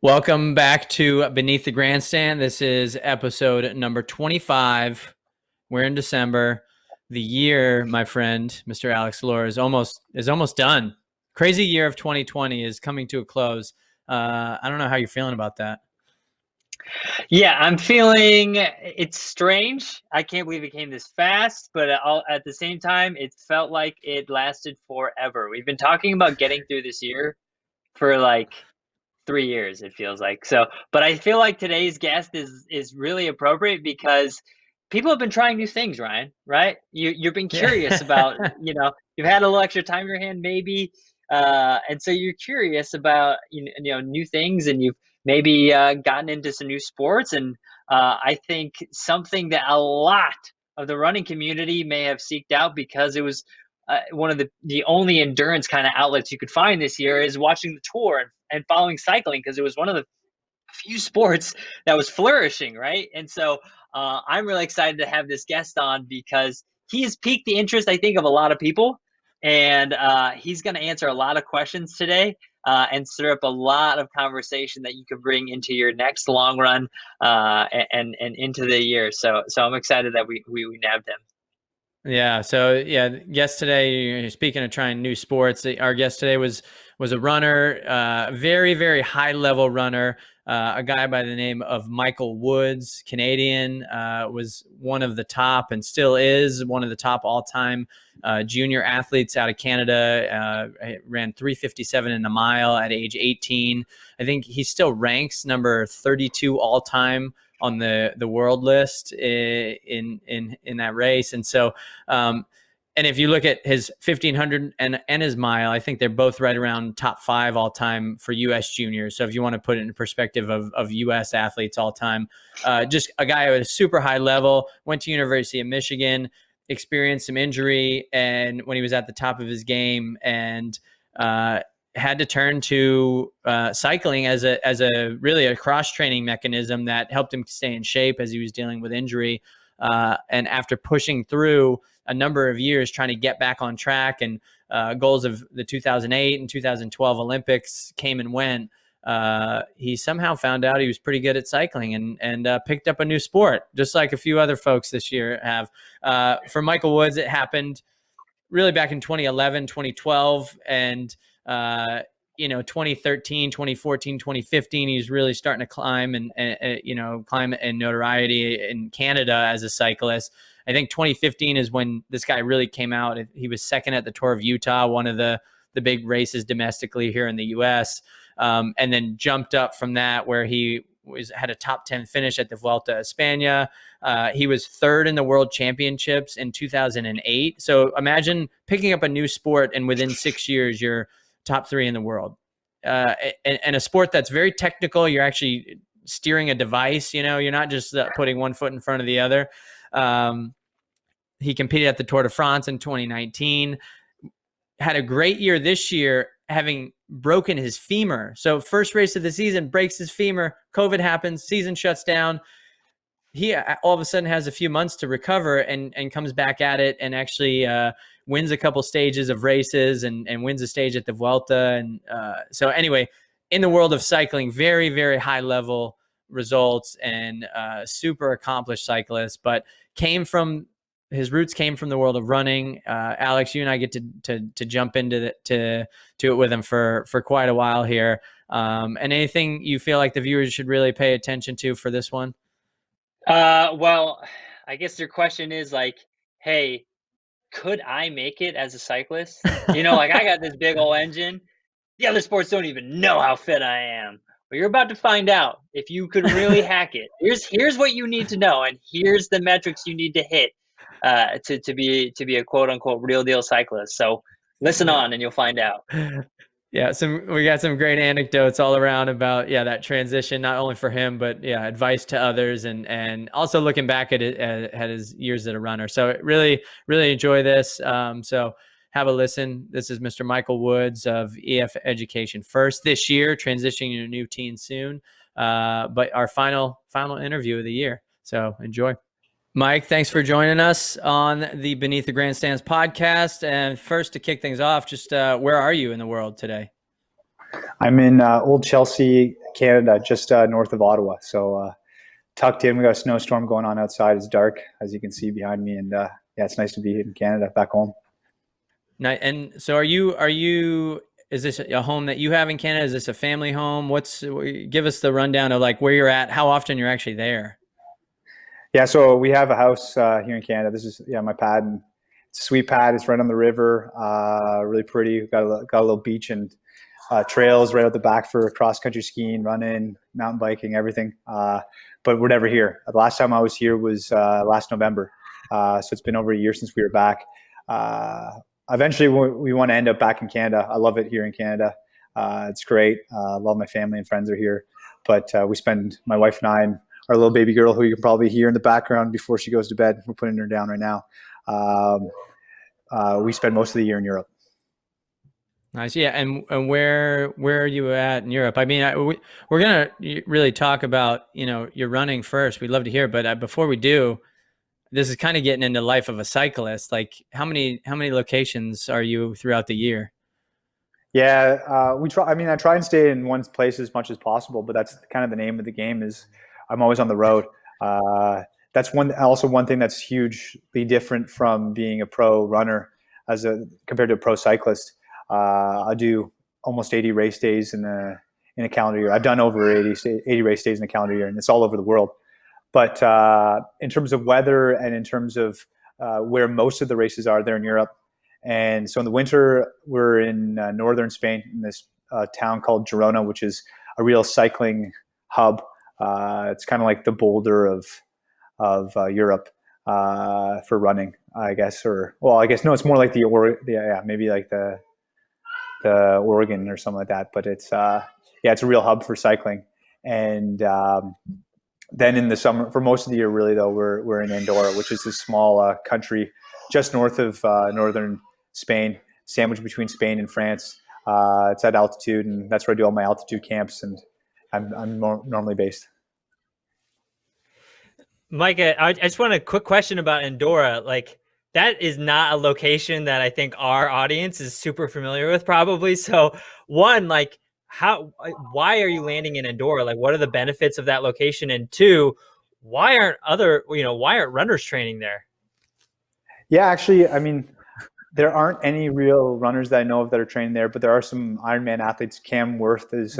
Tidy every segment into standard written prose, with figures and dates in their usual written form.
Welcome back to Beneath the Grandstand. This is episode number 25. We're in December. The year, my friend, Mr. Alex Lore, is almost done. Crazy year of 2020 is coming to a close. I don't know how you're feeling about that. Yeah, I'm feeling it's strange. I can't believe it came this fast, but at the same time, it felt like it lasted forever. We've been talking about getting through this year for like 3 years, it feels like. So, but I feel like today's guest is really appropriate because people have been trying new things, Ryan, right? You've been curious about, Yeah. you've had a little extra time in your hand, maybe, and so you're curious about new things, and you've maybe gotten into some new sports, and I think something that a lot of the running community may have seeked out because it was one of the only endurance kind of outlets you could find this year is watching the tour and following cycling because it was one of the few sports that was flourishing, right? And so I'm really excited to have this guest on because he has piqued the interest, I think, of a lot of people. And he's going to answer a lot of questions today and stir up a lot of conversation that you can bring into your next long run and into the year. So I'm excited that we nabbed him. Yeah. So guest today. Speaking of trying new sports, our guest today was a runner, very very high level runner, a guy by the name of Michael Woods, Canadian, was one of the top and still is one of the top all time junior athletes out of Canada. Ran 3:57 in a mile at age 18. I think he still ranks number 32 all time on the world list in that race. And so and if you look at his 1500 and his mile, I think they're both right around top 5 all time for US juniors. So if you want to put it in perspective of US athletes all time, just a guy at a super high level, went to University of Michigan, experienced some injury and when he was at the top of his game, and had to turn to cycling as a really a cross training mechanism that helped him stay in shape as he was dealing with injury. And after pushing through a number of years trying to get back on track, and goals of the 2008 and 2012 Olympics came and went, he somehow found out he was pretty good at cycling and picked up a new sport, just like a few other folks this year have. For Michael Woods, it happened really back in 2011, 2012, and 2013, 2014, 2015, he's really starting to climb and climb in notoriety in Canada as a cyclist. I think 2015 is when this guy really came out. He was second at the Tour of Utah, one of the big races domestically here in the US, and then jumped up from that where he had a top 10 finish at the Vuelta a España. He was third in the World Championships in 2008. So imagine picking up a new sport and within 6 years you're top 3 in the world, and a sport that's very technical. You're actually steering a device. You're not just putting one foot in front of the other. He competed at the Tour de France in 2019. Had a great year this year, having broken his femur. So first race of the season, breaks his femur. COVID happens, season shuts down. He all of a sudden has a few months to recover and comes back at it and actually wins a couple stages of races and wins a stage at the Vuelta. And so anyway, in the world of cycling, very, very high level results and super accomplished cyclist, but his roots came from the world of running. Alex, you and I get to jump into it with him for quite a while here. And anything you feel like the viewers should really pay attention to for this one? Well, I guess your question is like, hey, could I make it as a cyclist? Like I got this big old engine. The other sports don't even know how fit I am. But you're about to find out if you could really hack it. Here's what you need to know, and here's the metrics you need to hit to be a quote unquote real deal cyclist. So listen on, and you'll find out. Yeah, we got some great anecdotes all around about that transition, not only for him, but advice to others, and also looking back at it at his years as a runner. So really, really enjoy this. So have a listen. This is Mr. Michael Woods of EF Education First this year, transitioning to a new team soon, but our final interview of the year. So enjoy. Mike, thanks for joining us on the Beneath the Grandstands podcast. And first, to kick things off, just where are you in the world today? I'm in Old Chelsea, Canada, just north of Ottawa. So tucked in. We got a snowstorm going on outside. It's dark, as you can see behind me, and yeah, it's nice to be in Canada, back home. And so are you, is this a home that you have in Canada? Is this a family home? Give us the rundown of like where you're at, how often you're actually there. Yeah, so we have a house here in Canada. This is my pad, and it's a sweet pad. It's right on the river. Really pretty. We've got a little beach and trails right out the back for cross country skiing, running, mountain biking, everything. But we're never here. The last time I was here was last November. So it's been over a year since we were back. Eventually, we want to end up back in Canada. I love it here in Canada. It's great. A lot of my family and friends are here. But my wife and I, and our little baby girl, who you can probably hear in the background before she goes to bed. We're putting her down right now. We spend most of the year in Europe. Nice. Yeah. And where are you at in Europe? I mean, we're going to really talk about, your running first. We'd love to hear, but before we do, this is kind of getting into life of a cyclist. Like how many locations are you throughout the year? Yeah, we try. I mean, I try and stay in one place as much as possible, but that's kind of the name of the game. Is I'm always on the road. That's one thing that's hugely different from being a pro runner compared to a pro cyclist. I do almost 80 race days in a calendar year. I've done over 80 race days in a calendar year, and it's all over the world. But in terms of weather and in terms of where most of the races are, they're in Europe. And so in the winter, we're in northern Spain, in this town called Girona, which is a real cycling hub. It's kind of like the Boulder of Europe for running, I guess. No, it's more like maybe like the Oregon or something like that. But it's it's a real hub for cycling. And then in the summer, for most of the year, really though, we're in Andorra, which is a small country just north of northern Spain, sandwiched between Spain and France. It's at altitude, and that's where I do all my altitude camps, and I'm normally based. Micah, I just want a quick question about Andorra. Like, that is not a location that I think our audience is super familiar with, probably. So, one, like, why are you landing in Andorra? Like, what are the benefits of that location? And two, why aren't runners training there? Yeah, actually, I mean, there aren't any real runners that I know of that are training there, but there are some Ironman athletes. Cam Worth is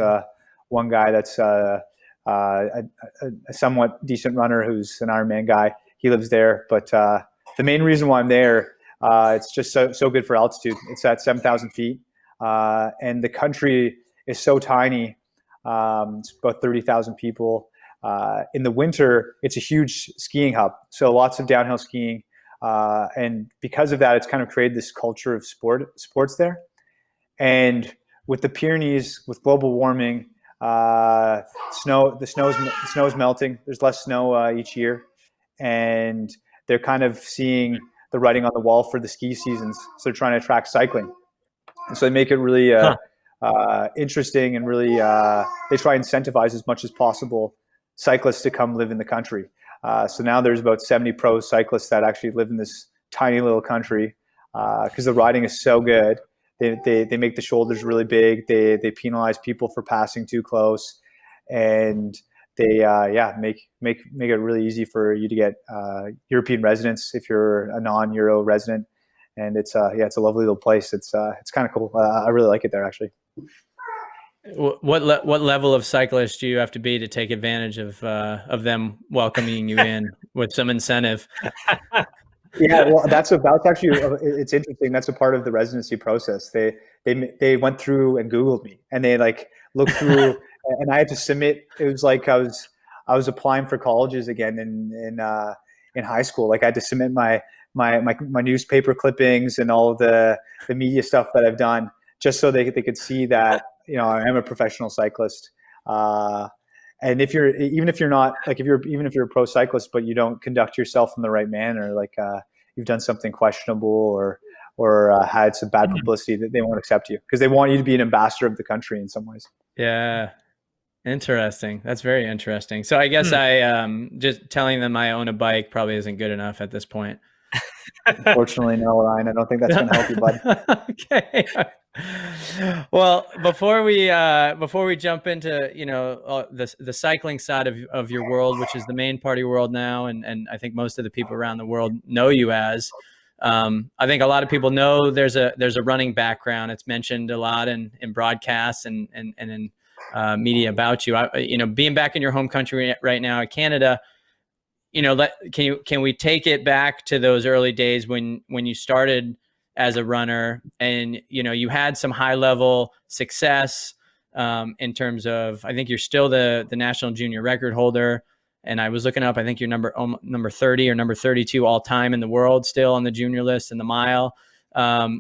one guy that's a somewhat decent runner who's an Ironman guy. He lives there, but the main reason why I'm there, it's just so good for altitude. It's at 7,000 feet, and the country is so tiny. It's about 30,000 people. In the winter, it's a huge skiing hub, so lots of downhill skiing. And because of that, it's kind of created this culture of sports there. And with the Pyrenees, with global warming, the snow's melting. There's less snow each year, and they're kind of seeing the writing on the wall for the ski seasons. So they're trying to attract cycling, and so they make it really interesting, and really they try and incentivize as much as possible cyclists to come live in the country. So now there's about 70 pro cyclists that actually live in this tiny little country because the riding is so good. They make the shoulders really big. They penalize people for passing too close, and they make it really easy for you to get European residence if you're a non-Euro resident. And it's a lovely little place. It's kind of cool. I really like it there, actually. What level of cyclist do you have to be to take advantage of them welcoming you in with some incentive? Yeah, well, that's actually, it's interesting. That's a part of the residency process. They went through and Googled me, and they like looked through, and I had to submit. It was like I was applying for colleges again in high school. Like I had to submit my newspaper clippings and all of the media stuff that I've done, just so they could see that I am a professional cyclist. And even if you're a pro cyclist, but you don't conduct yourself in the right manner, like you've done something questionable or had some bad publicity, that they won't accept you because they want you to be an ambassador of the country in some ways. Yeah. Interesting. That's very interesting. So I guess just telling them I own a bike probably isn't good enough at this point. Unfortunately, no, Ryan. I don't think that's going to help you, bud. Okay. Well, before we jump into the cycling side of your world, which is the main part of your world now, and I think most of the people around the world know you as. I think a lot of people know there's a running background. It's mentioned a lot in broadcasts and in media about you. Being back in your home country right now, Canada. Can we take it back to those early days when you started as a runner, and you had some high level success in terms of, I think you're still the national junior record holder, and I was looking up, I think you're number 30 or number 32 all time in the world still on the junior list in the mile.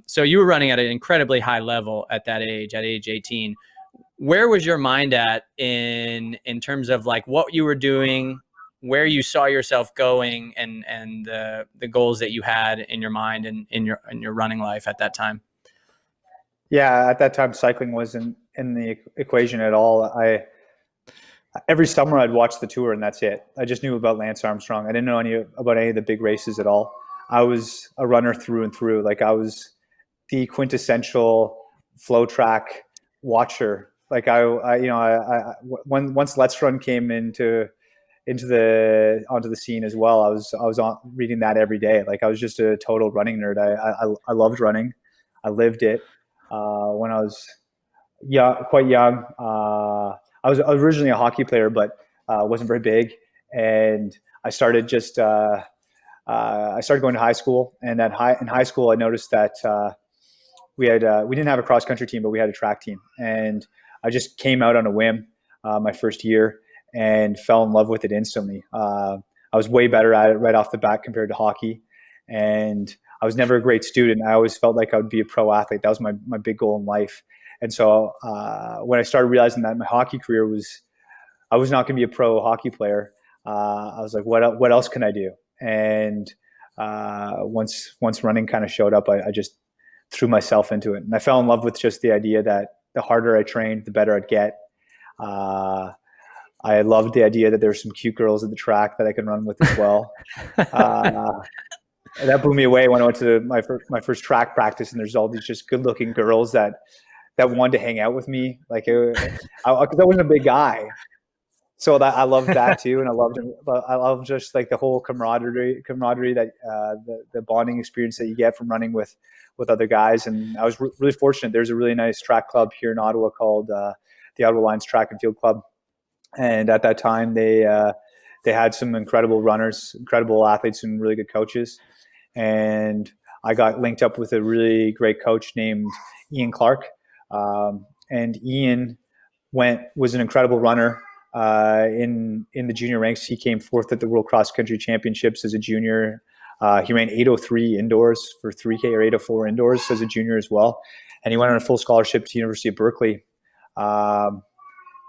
So you were running at an incredibly high level at that age, at age 18. Where was your mind at in terms of like what you were doing, where you saw yourself going, and the goals that you had in your mind and in your running life at that time? Yeah, at that time, cycling wasn't in the equation at all. Every summer I'd watch the Tour, and that's it. I just knew about Lance Armstrong. I didn't know about any of the big races at all. I was a runner through and through. Like, I was the quintessential flow track watcher. Like, once Let's Run came onto the scene as well, I was reading that every day. Like, I was just a total running nerd. I loved running. I lived it. When I was quite young, I was originally a hockey player, but wasn't very big. And I started going to high school, and in high school, I noticed that we didn't have a cross country team, but we had a track team, and I just came out on a whim my first year and fell in love with it instantly. I was way better at it right off the bat compared to hockey, and I was never a great student. I always felt like I would be a pro athlete. That was my big goal in life. And so when I started realizing that my hockey career I was not going to be a pro hockey player, I was like, what else can I do? And once running kind of showed up, I just threw myself into it. And I fell in love with just the idea that the harder I trained, the better I'd get. I loved the idea that there were some cute girls at the track that I could run with as well. That blew me away when I went to my first track practice, and there's all these just good looking girls that wanted to hang out with me. Like, because I wasn't a big guy, so I loved that too, and I loved just like the whole camaraderie that the bonding experience that you get from running with other guys. And I was really fortunate. There's a really nice track club here in Ottawa called the Ottawa Lions Track and Field Club, and at that time they had some incredible runners, incredible athletes, and really good coaches. And I got linked up with a really great coach named Ian Clark. And Ian was an incredible runner in the junior ranks. He came fourth at the World Cross Country Championships as a junior. He ran 8:03 indoors for 3K, or 8:04 indoors as a junior as well. And he went on a full scholarship to University of Berkeley.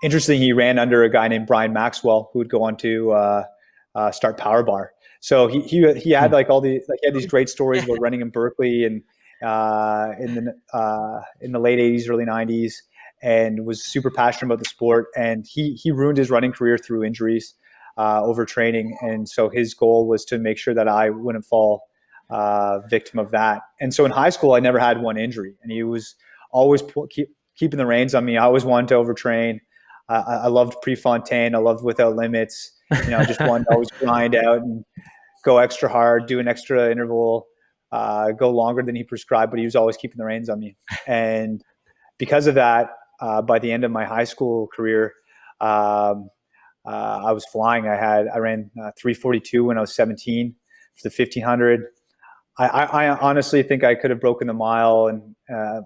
Interestingly, he ran under a guy named Brian Maxwell, who would go on to start Power Bar. So he had he had these great stories about running in Berkeley and in the late 80s, early 90s, and was super passionate about the sport. And he ruined his running career through injuries, overtraining. And so his goal was to make sure that I wouldn't fall victim of that. And so in high school, I never had one injury, and he was always keeping the reins on me. I always wanted to overtrain. I loved Prefontaine. I loved Without Limits. Just wanted to always grind out and go extra hard, do an extra interval, go longer than he prescribed, but he was always keeping the reins on me. And because of that, by the end of my high school career, I was flying. I ran 3:42 when I was 17 for the 1500. I honestly think I could have broken the mile in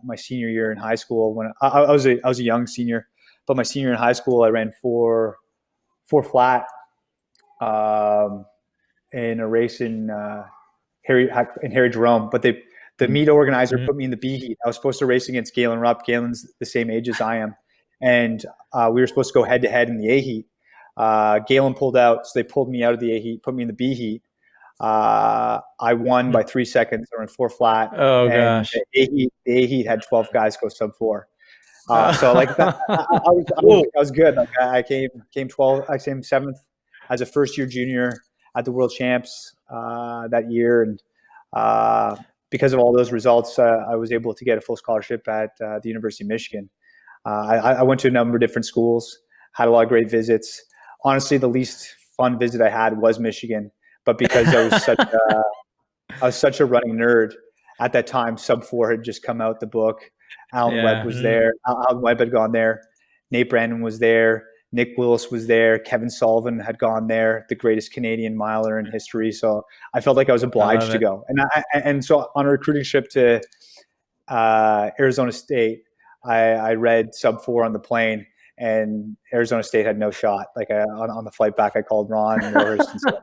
my senior year in high school when I was a young senior. But my senior in high school, I ran four flat in a race in Harry Jerome. But the meet organizer put me in the B heat. I was supposed to race against Galen Rupp. Galen's the same age as I am, and we were supposed to go head to head in the A heat. Galen pulled out, so they pulled me out of the A heat, put me in the B heat. I won by 3 seconds. I ran four flat. Oh gosh! The A heat had 12 guys go sub 4. So like that, I was good. Like I came 12. I came 7th as a first year junior at the World Champs that year, and because of all those results, I was able to get a full scholarship at the University of Michigan. I went to a number of different schools, had a lot of great visits. Honestly, the least fun visit I had was Michigan, but because I was such a running nerd at that time, Sub 4 had just come out, the book. Alan Webb was there. Alan Webb had gone there. Nate Brandon was there. Nick Willis was there. Kevin Sullivan had gone there, the greatest Canadian miler in history. So I felt like I was obliged to go. And so on a recruiting trip to Arizona State, I read Sub 4 on the plane, and Arizona State had no shot. Like on the flight back, I called Ron and Morris and said,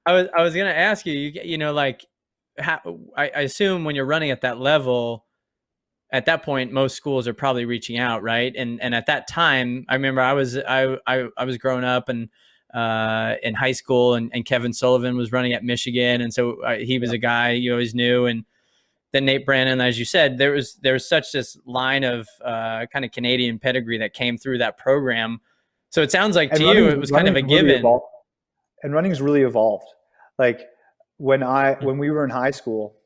I was gonna ask you, like, I assume when you're running at that level, at that point, most schools are probably reaching out, right? And at that time, I remember I was growing up and in high school, and Kevin Sullivan was running at Michigan, and so he was a guy you always knew. And then Nate Brandon, as you said, there was such this line of kind of Canadian pedigree that came through that program. So it sounds like to you it was kind of a given. And running's really evolved. Like when we were in high school,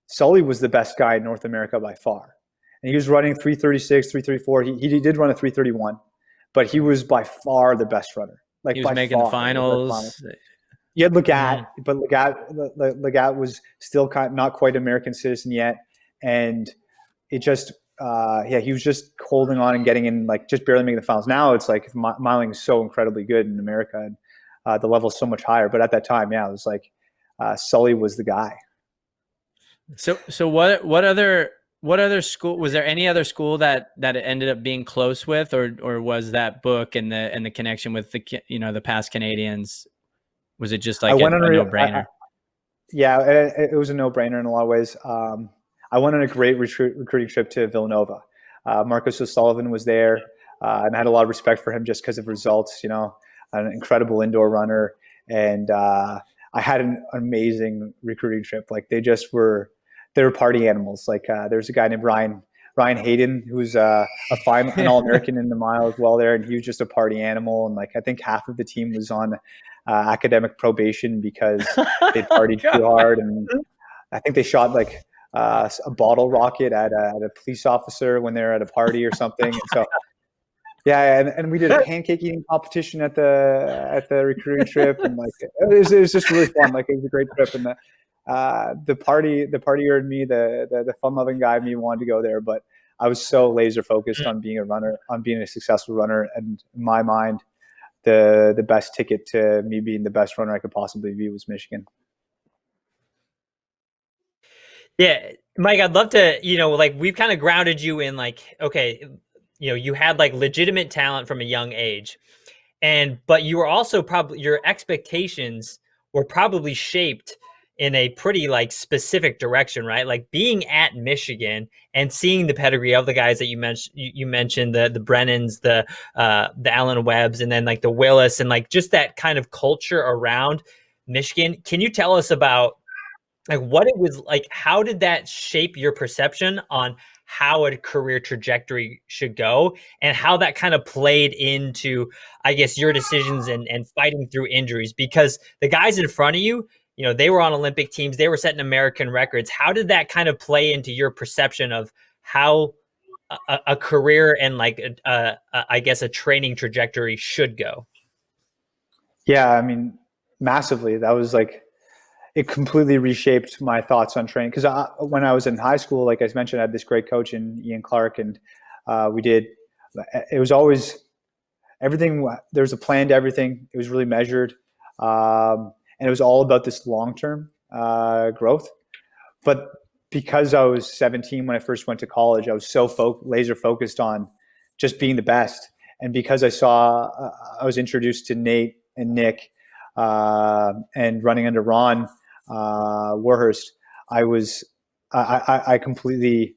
Sully was the best guy in North America by far. And he was running 3:36, 3:34. He did run a 3:31, but he was by far the best runner. Like he was making the finals. You had Legat, but Legat was still not quite American citizen yet, and it just he was just holding on and getting in, like just barely making the finals. Now it's like miling is so incredibly good in America, and the level is so much higher. But at that time, it was like Sully was the guy. So what other school, was there any other school that it ended up being close with, or was that book and the connection with the past Canadians, was it just like a no-brainer? It was a no-brainer in a lot of ways. I went on a great recruiting trip to Villanova. Marcus O'Sullivan was there, and I had a lot of respect for him just because of results. An incredible indoor runner, and I had an amazing recruiting trip. Like they were party animals. Like there's a guy named Ryan Hayden, who's an All-American in the mile as well there, and he was just a party animal. And like I think half of the team was on academic probation because they partied too hard, and I think they shot like a bottle rocket at a police officer when they were at a party or something. And so and we did a pancake eating competition at the recruiting trip, and like it was just really fun. Like it was a great trip, and the partier in me, the fun-loving guy in me wanted to go there, but I was so laser focused on being a runner, on being a successful runner, and in my mind, the best ticket to me being the best runner I could possibly be was Michigan. Yeah, Mike, I'd love to, like we've kind of grounded you in like, okay, you had like legitimate talent from a young age, but you were also probably, your expectations were probably shaped in a pretty like specific direction, right? Like being at Michigan and seeing the pedigree of the guys that you mentioned the Brennans, the Alan Webbs, and then like the Willis, and like just that kind of culture around Michigan. Can you tell us about like what it was like? How did that shape your perception on how a career trajectory should go, and how that kind of played into, I guess, your decisions and fighting through injuries? Because the guys in front of you, they were on Olympic teams, they were setting American records. How did that kind of play into your perception of how a career and like I guess a training trajectory should go? Yeah, I mean, massively. That was like, it completely reshaped my thoughts on training. Because when I was in high school, like I mentioned, I had this great coach in Ian Clark, and it was always everything. There was a plan to everything. It was really measured. And it was all about this long-term growth. But because I was 17 when I first went to college, I was so laser focused on just being the best. And because I was introduced to Nate and Nick and running under Ron Warhurst, I completely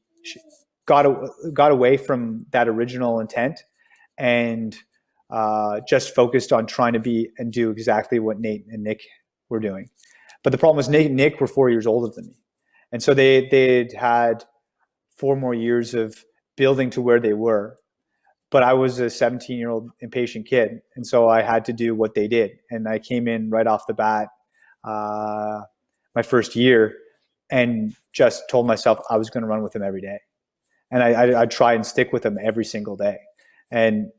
got away from that original intent and just focused on trying to be and do exactly what Nate and Nick were doing. But the problem was Nate and Nick were 4 years older than me. And so they'd had 4 more years of building to where they were. but I was a 17-year-old impatient kid, and so I had to do what they did. And I came in right off the bat, my first year, and just told myself I was going to run with them every day, and I'd try and stick with them every single day. And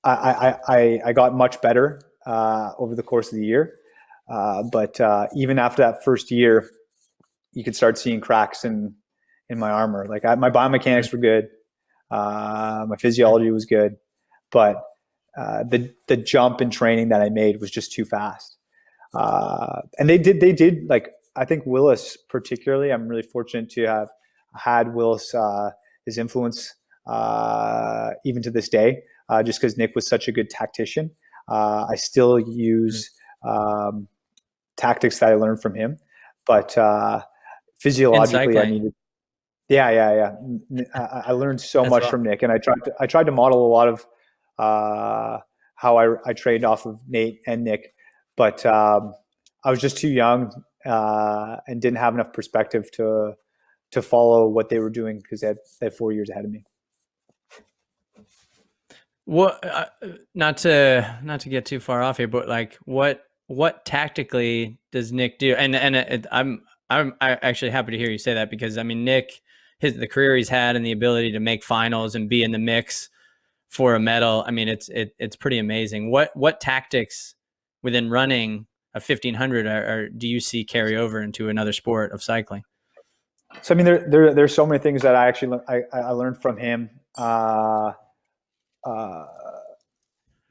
I got much better over the course of the year, but even after that first year, you could start seeing cracks in my armor. Like my biomechanics were good, my physiology was good, but the jump in training that I made was just too fast. And they did like, I think Willis particularly, I'm really fortunate to have had Willis, his influence even to this day, just because Nick was such a good tactician. I still use tactics that I learned from him, but physiologically I needed. Yeah. I learned so much from Nick, and I tried to model a lot of how I trained off of Nate and Nick, but I was just too young and didn't have enough perspective to follow what they were doing, because they had 4 years ahead of me. What not to get too far off here, but like what tactically does Nick do? And I'm actually happy to hear you say that, because I mean, Nick, the career he's had and the ability to make finals and be in the mix for a medal, I mean, it's pretty amazing. What tactics within running a 1500 or do you see carry over into another sport of cycling? So I mean, there's so many things that I learned from him.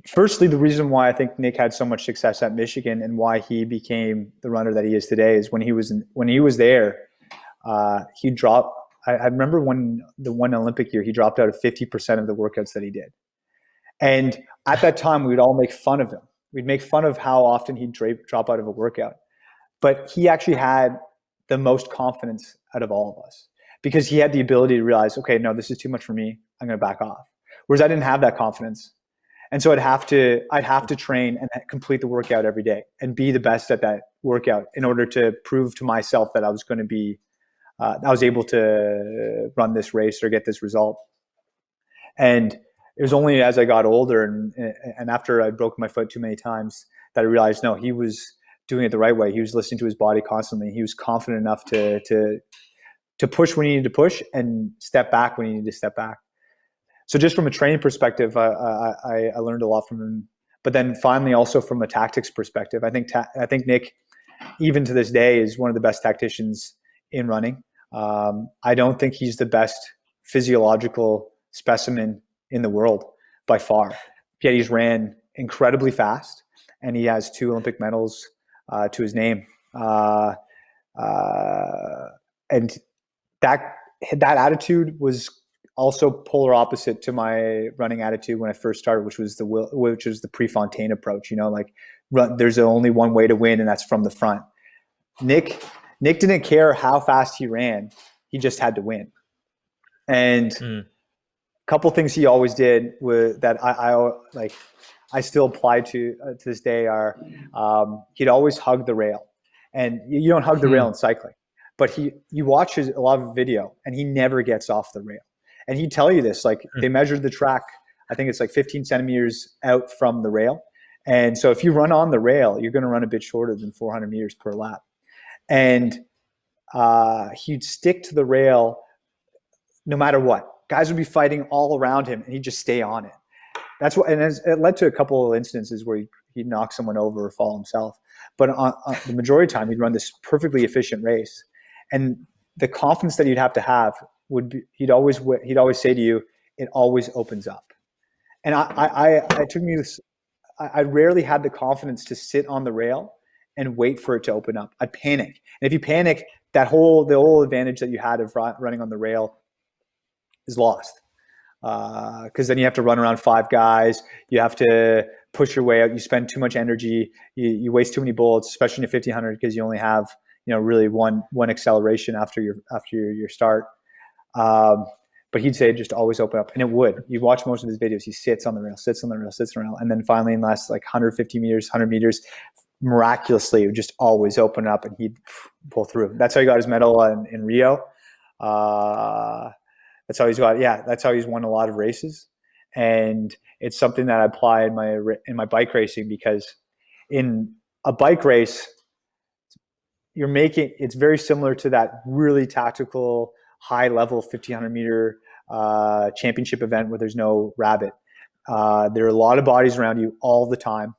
Firstly, the reason why I think Nick had so much success at Michigan and why he became the runner that he is today is when he was there, he dropped. I remember when the one Olympic year, he dropped out of 50% of the workouts that he did. And at that time, we'd all make fun of him. We'd make fun of how often he'd drop out of a workout. But he actually had the most confidence out of all of us, because he had the ability to realize, okay, no, this is too much for me. I'm going to back off. Whereas I didn't have that confidence. And so I'd have to train and complete the workout every day and be the best at that workout in order to prove to myself that I was going to be, I was able to run this race or get this result. And it was only as I got older and after I broke my foot too many times that I realized, no, he was doing it the right way. He was listening to his body constantly. He was confident enough to push when he needed to push and step back when he needed to step back. So just from a training perspective, I learned a lot from him. But then finally, also from a tactics perspective, I think Nick, even to this day, is one of the best tacticians in running. I don't think he's the best physiological specimen in the world by far. Yet he's ran incredibly fast, and he has 2 Olympic medals to his name. And that attitude was also polar opposite to my running attitude when I first started, which was the Prefontaine approach. You know, like there's only one way to win, and that's from the front. Nick didn't care how fast he ran; he just had to win. And a couple things he always did that I still apply to this day are he'd always hug the rail, and you don't hug the rail in cycling, but you watch a lot of video, and he never gets off the rail. And he'd tell you this, like they measured the track, I think it's like 15 centimeters out from the rail. And so if you run on the rail, you're going to run a bit shorter than 400 meters per lap. And he'd stick to the rail no matter what. Guys would be fighting all around him, and he'd just stay on it. That's what, and it led to a couple of instances where he'd knock someone over or fall himself. But on the majority of the time, he'd run this perfectly efficient race. And the confidence that you'd have to have would be, he'd always say to you, it always opens up. And it took me this, I rarely had the confidence to sit on the rail and wait for it to open up. I'd panic. And if you panic, the whole advantage that you had of running on the rail is lost. Because then you have to run around 5 guys. You have to push your way out. You spend too much energy. You waste too many bullets, especially in a 1500, because you only have, really one acceleration after your start. But he'd say just always open up, and it would. You watch most of his videos, he sits on the rail, sits on the rail, sits on the rail, and then finally in the last like 150 meters, 100 meters, miraculously it would just always open up, and he'd pull through. That's how he got his medal in Rio. That's how he's won a lot of races. And it's something that I apply in my bike racing, because in a bike race, it's very similar to that really tactical, high level 1500 meter championship event where there's no rabbit. There are a lot of bodies around you all the time,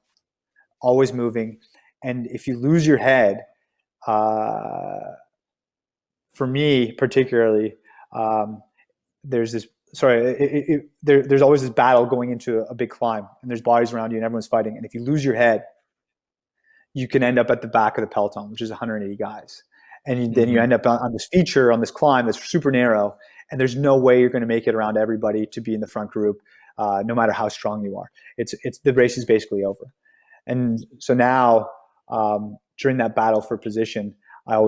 always moving. And if you lose your head, for me particularly, there's always this battle going into a big climb, and there's bodies around you and everyone's fighting. And if you lose your head, you can end up at the back of the peloton, which is 180 guys. And then you end up on this feature, on this climb that's super narrow, and there's no way you're going to make it around everybody to be in the front group, no matter how strong you are. It's the race is basically over. And so now, during that battle for position, I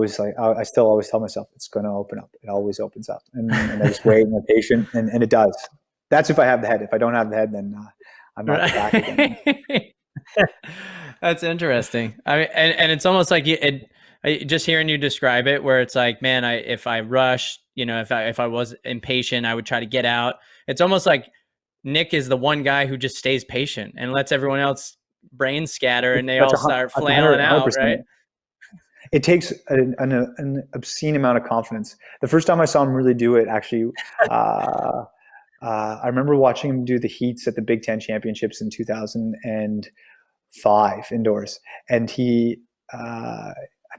still always tell myself it's going to open up. It always opens up, and I just wait and I'm patient, and it does. That's if I have the head. If I don't have the head, then I'm not back again. That's interesting. I mean, and it's almost like just hearing you describe it, where it's like, man, if I rushed, if I was impatient, I would try to get out. It's almost like Nick is the one guy who just stays patient and lets everyone else brain scatter, and they all start flailing out, right? It takes an obscene amount of confidence. The first time I saw him really do it, actually, I remember watching him do the heats at the Big Ten Championships in 2005 indoors. And I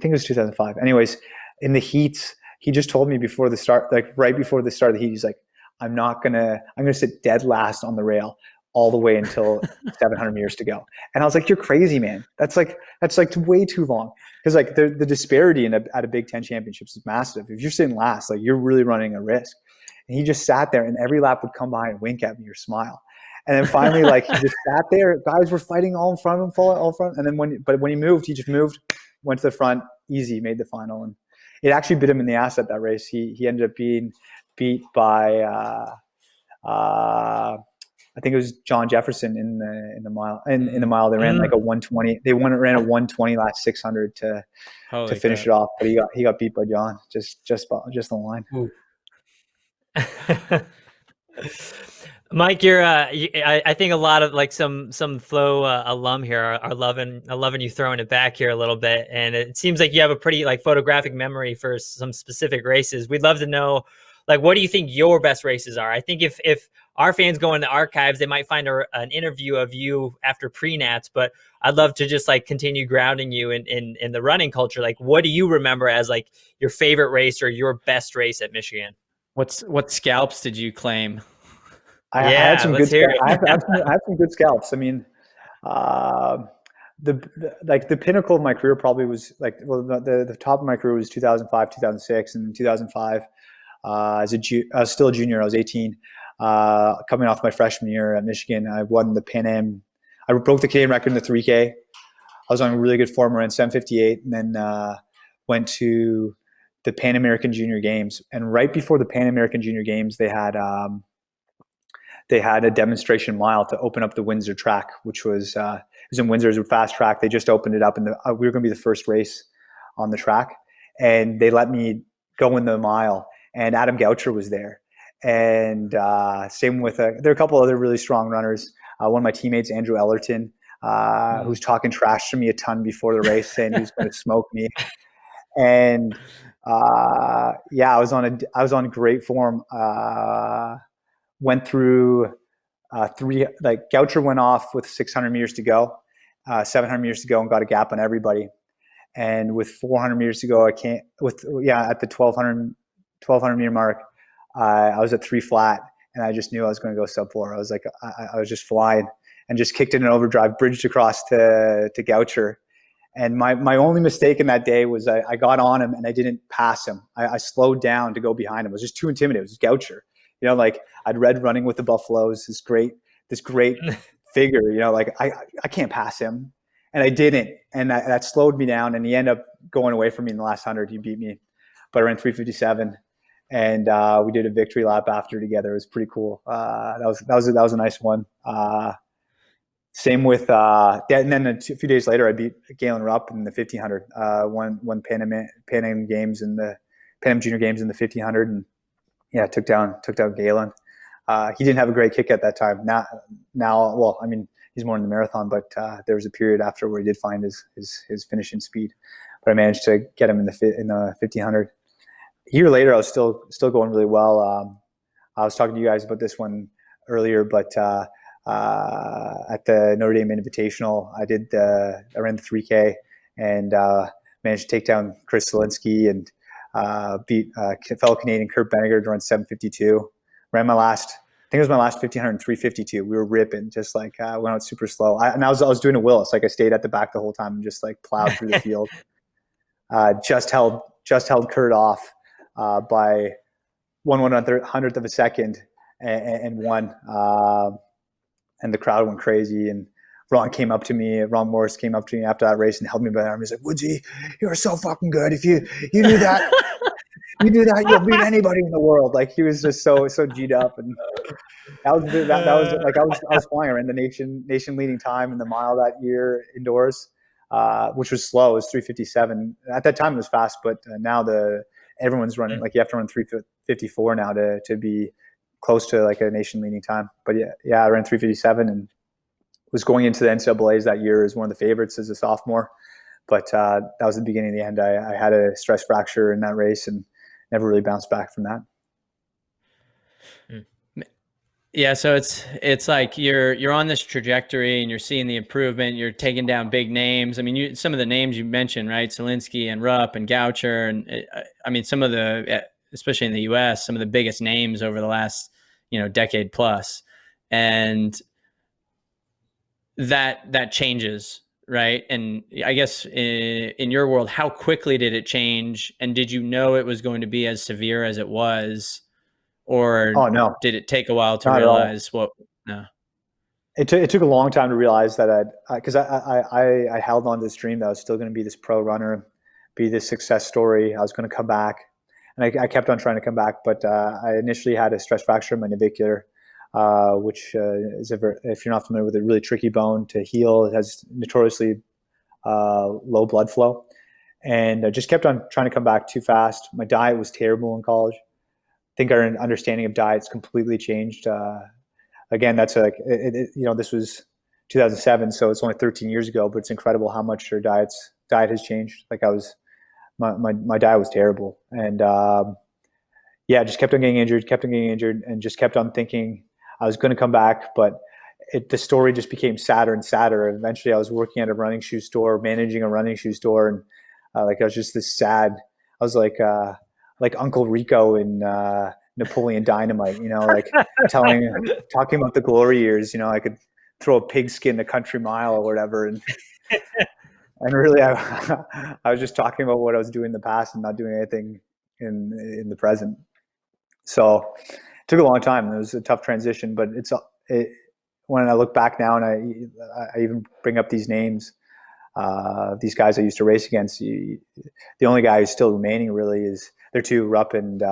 think it was 2005. Anyways, in the heats, he just told me before the start, like right before the start of the heat, he's like, I'm going to sit dead last on the rail all the way until 700 meters to go. And I was like, you're crazy, man. That's like way too long. Because like the disparity at a Big Ten Championships is massive. If you're sitting last, like you're really running a risk. And he just sat there, and every lap would come by and wink at me or smile. And then finally, like he just sat there. Guys were fighting all in front of him, all in front. And then when he moved, he just moved, went to the front, easy, made the final. And it actually bit him in the ass at that race. He ended up being beat by I think it was John Jefferson in the mile. In the mile, they ran like a 120. They ran a 120 last 600 to finish it off. But he got beat by John just the line. Mike, you're I think a lot of like some Flow alum here are loving you throwing it back here a little bit, and it seems like you have a pretty like photographic memory for some specific races. We'd love to know, like, what do you think your best races are? I think if our fans go in the archives, they might find an interview of you after pre-nats, but I'd love to just like continue grounding you in the running culture. Like, what do you remember as like your favorite race or your best race at Michigan? What scalps did you claim? I had some good scalps. I have some good scalps. I mean, the pinnacle of my career probably was like, well, the top of my career was 2005, 2006, and in 2005, I was still a junior. I was 18, coming off my freshman year at Michigan. I won the Pan Am. I broke the Canadian record in the 3K. I was on a really good form, around 7:58, and then went to the Pan American Junior Games. And right before the Pan American Junior Games, they had a demonstration mile to open up the Windsor track, which was it was in Windsor. It was a fast track. They just opened it up, and we were going to be the first race on the track. And they let me go in the mile, and Adam Goucher was there. And same with there are a couple other really strong runners. One of my teammates, Andrew Ellerton, who's talking trash to me a ton before the race, saying he was going to smoke me. And I was on great form. Went through Goucher went off with 600 meters to go, 700 meters to go, and got a gap on everybody. And with 400 meters to go, at the 1200 meter mark, I was at 3 flat, and I just knew I was going to go sub 4. I was like, I was just flying, and just kicked in an overdrive, bridged across to Goucher. And my only mistake in that day was I got on him and I didn't pass him. I slowed down to go behind him. I was just too intimidated. It was Goucher. You know, like I'd read Running with the Buffaloes, this great figure, you know, like I can't pass him. And I didn't. And that slowed me down. And he ended up going away from me in the last 100. He beat me, but I ran 3:57. And we did a victory lap after together. It was pretty cool. That was a nice one. Same with and then a few days later, I beat Galen Rupp in the 1500. Won Pan Am games and the Pan Am Junior Games in the 1500, and took down Galen. He didn't have a great kick at that time. Well, I mean, he's more in the marathon, but there was a period after where he did find his finishing speed. But I managed to get him in the 1500. A year later, I was still going really well. I was talking to you guys about this one earlier, but at the Notre Dame Invitational, I ran the 3K and managed to take down Chris Zielinski and beat fellow Canadian Kurt Benninger to run 7:52. Ran I think it was my last 1500 in 3:52. We were ripping, just like went out super slow. I was doing a Willis, like I stayed at the back the whole time and just like plowed through the field. Just held Kurt off by 1/100th of a second and won. And the crowd went crazy. And Ron Morris came up to me after that race and held me by the arm. He's like, "Woodsy, you're so fucking good. If you do that, you'll beat anybody in the world." Like he was just so G'd up, and that was like I was flying around the nation leading time in the mile that year indoors, which was slow. It was 3:57. At that time it was fast, but now everyone's running, like you have to run 3:54 now to be close to like a nation leading time. But yeah, I ran 3:57 and was going into the NCAAs that year as one of the favorites as a sophomore. But that was the beginning of the end. I had a stress fracture in that race and never really bounced back from that. Yeah, so it's like you're on this trajectory and you're seeing the improvement. You're taking down big names. I mean, some of the names you mentioned, right? Zielinski and Rupp and Goucher, and I mean, some of the, especially in the U.S., some of the biggest names over the last decade plus, and that changes, right? And I guess in your world, how quickly did it change? And did you know it was going to be as severe as it was? Or no, did it take a while to realize what? No, it took a long time to realize that because I held on to this dream that I was still going to be this pro runner, be this success story. I was going to come back, and I kept on trying to come back. But I initially had a stress fracture in my navicular, which is if you're not familiar with it, a really tricky bone to heal. It has notoriously low blood flow, and I just kept on trying to come back too fast. My diet was terrible in college. I think our understanding of diet's completely changed. Again, that's this was 2007, so it's only 13 years ago, but it's incredible how much our diet has changed. Like my diet was terrible, and just kept on getting injured, and just kept on thinking I was going to come back, but the story just became sadder and sadder. And eventually, I was working at a running shoe store, managing a running shoe store, and I was just this sad. I was like Uncle Rico in Napoleon Dynamite, like talking about the glory years. I could throw a pigskin a country mile or whatever, and really, I was just talking about what I was doing in the past and not doing anything in the present. So it took a long time. It was a tough transition, but when I look back now and I even bring up these names, these guys I used to race against, the only guy who's still remaining really is they're two, Rupp and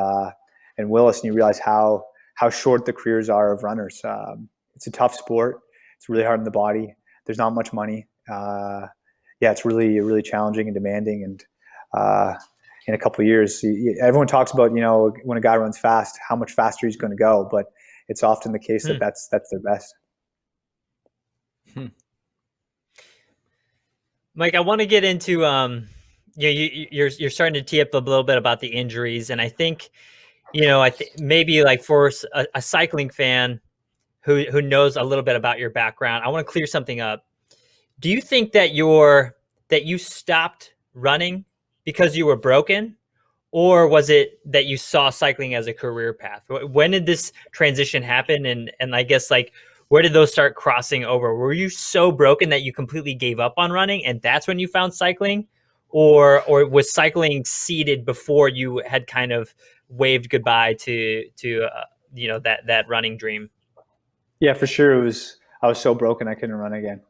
Willis, and you realize how short the careers are of runners. It's a tough sport. It's really hard on the body. There's not much money. It's really, really challenging and demanding. And in a couple of years, everyone talks about, when a guy runs fast, how much faster he's going to go, but it's often the case that that's their best. Mike, I want to get into you're starting to tee up a little bit about the injuries, and I think maybe like for a cycling fan who knows a little bit about your background, I want to clear something up. Do you think that you stopped running because you were broken, or was it that you saw cycling as a career path? When did this transition happen, and I guess like where did those start crossing over? Were you so broken that you completely gave up on running, and that's when you found cycling? Or was cycling seeded before you had kind of waved goodbye to that running dream? Yeah, for sure. I was so broken I couldn't run again.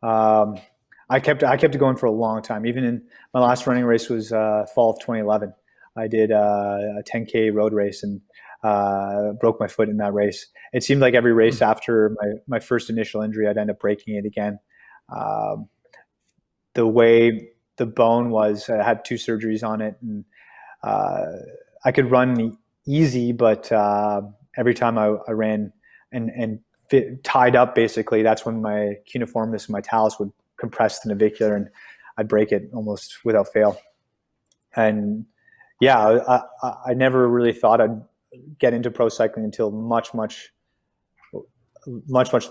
I kept it going for a long time. Even in my last running race was fall of 2011. I did a 10K road race and broke my foot in that race. It seemed like every race after my first initial injury, I'd end up breaking it again. The way the bone was, I had 2 surgeries on it, and I could run easy, but every time I ran and tied up, basically, that's when my cuneiformis and my talus would compress the navicular, and I'd break it almost without fail. And yeah, I never really thought I'd get into pro cycling until much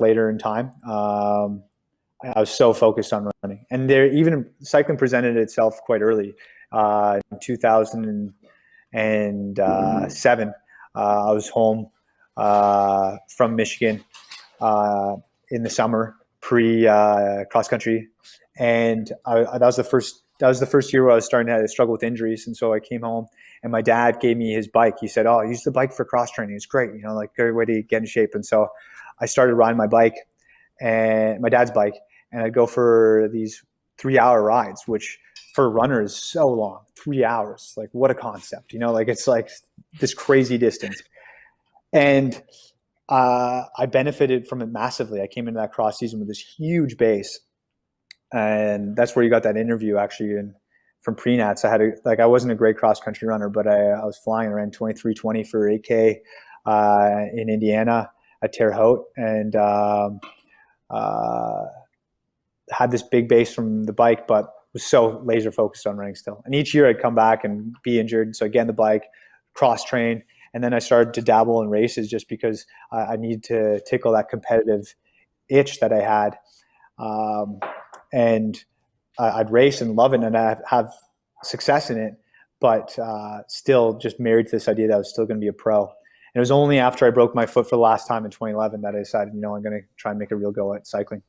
later in time. I was so focused on running, and even cycling presented itself quite early. In 2007, I was home from Michigan in the summer, pre cross country, and that was the first year where I was starting to struggle with injuries. And so I came home, and my dad gave me his bike. He said, "Oh, use the bike for cross training. It's great, like great way to get in shape." And so I started riding my bike, and my dad's bike, and I'd go for these 3-hour rides, which for a runner is so long. 3 hours, like what a concept, like it's like this crazy distance. And I benefited from it massively. I came into that cross season with this huge base, and that's where you got that interview actually from Prenats. I wasn't a great cross country runner, but I was flying. I ran 23:20 for 8K in Indiana at Terre Haute, and had this big base from the bike, but was so laser focused on running still. And each year I'd come back and be injured, so I'd get on the bike, cross train, and then I started to dabble in races just because I needed to tickle that competitive itch that I had. And I'd race and love it, and I'd have success in it, but still just married to this idea that I was still going to be a pro. And it was only after I broke my foot for the last time in 2011 that I decided, I'm going to try and make a real go at cycling.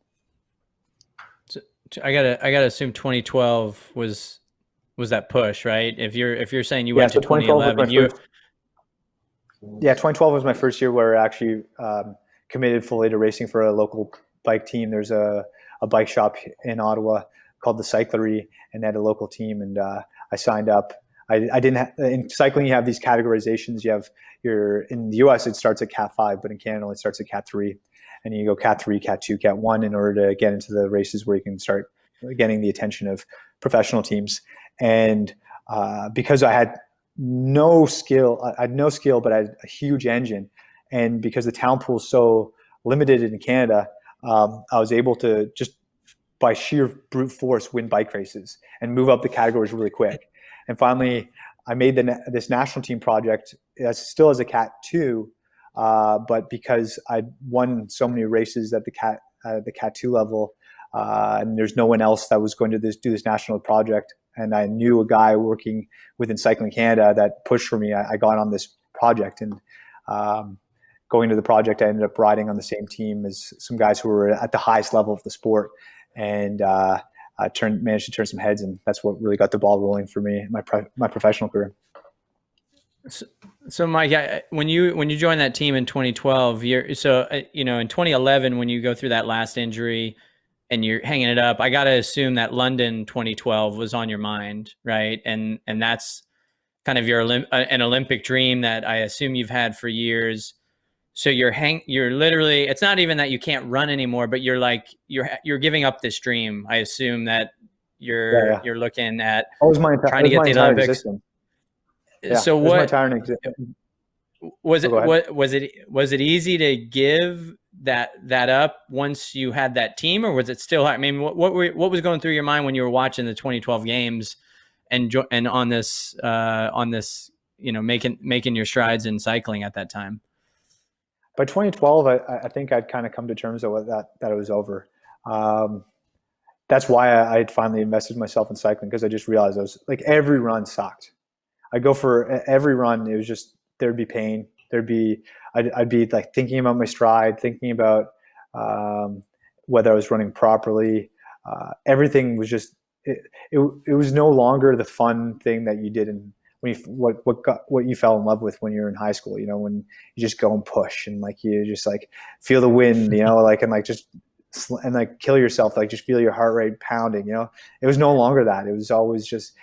So I gotta assume 2012 was that push, right? If you're saying you went to 2011, 2012 was my first year where I actually committed fully to racing for a local bike team. There's a bike shop in Ottawa called the Cyclery, and they had a local team, and I signed up. I didn't in cycling you have these categorizations. In the US it starts at Cat 5, but in Canada it starts at Cat 3, and you go Cat 3, Cat 2, Cat 1 in order to get into the races where you can start getting the attention of professional teams. And because I had no skill, but I had a huge engine, and because the talent pool is so limited in Canada, I was able to just by sheer brute force win bike races and move up the categories really quick. And finally, I made this national team project still as a Cat 2, but because I won so many races at the Cat 2 level, and there's no one else that was going to do this national project, and I knew a guy working within Cycling Canada that pushed for me, I got on this project. And going to the project, I ended up riding on the same team as some guys who were at the highest level of the sport, and I managed to turn some heads, and that's what really got the ball rolling for me in my professional career. So Mike, when you joined that team in 2012, in 2011 when you go through that last injury and you're hanging it up, I got to assume that London 2012 was on your mind, right? And that's kind of an Olympic dream that I assume you've had for years. So you're literally, it's not even that you can't run anymore, but you're giving up this dream. I assume that you're looking at trying to get the Olympics. Existence. Yeah, so what was it easy to give that up once you had that team, or was it still hard? I mean, what was going through your mind when you were watching the 2012 games and on this making your strides in cycling at that time? By 2012, I think I'd kind of come to terms with that it was over. That's why I finally invested myself in cycling, because I just realized I was like, every run sucked. I'd go for every run. It was just, there'd be pain. I'd be like thinking about my stride, thinking about whether I was running properly. Everything was just, it was no longer the fun thing that you did what you fell in love with when you were in high school, when you just go and push and like you just like feel the wind, and like kill yourself, like just feel your heart rate pounding. It was no longer that. It was always just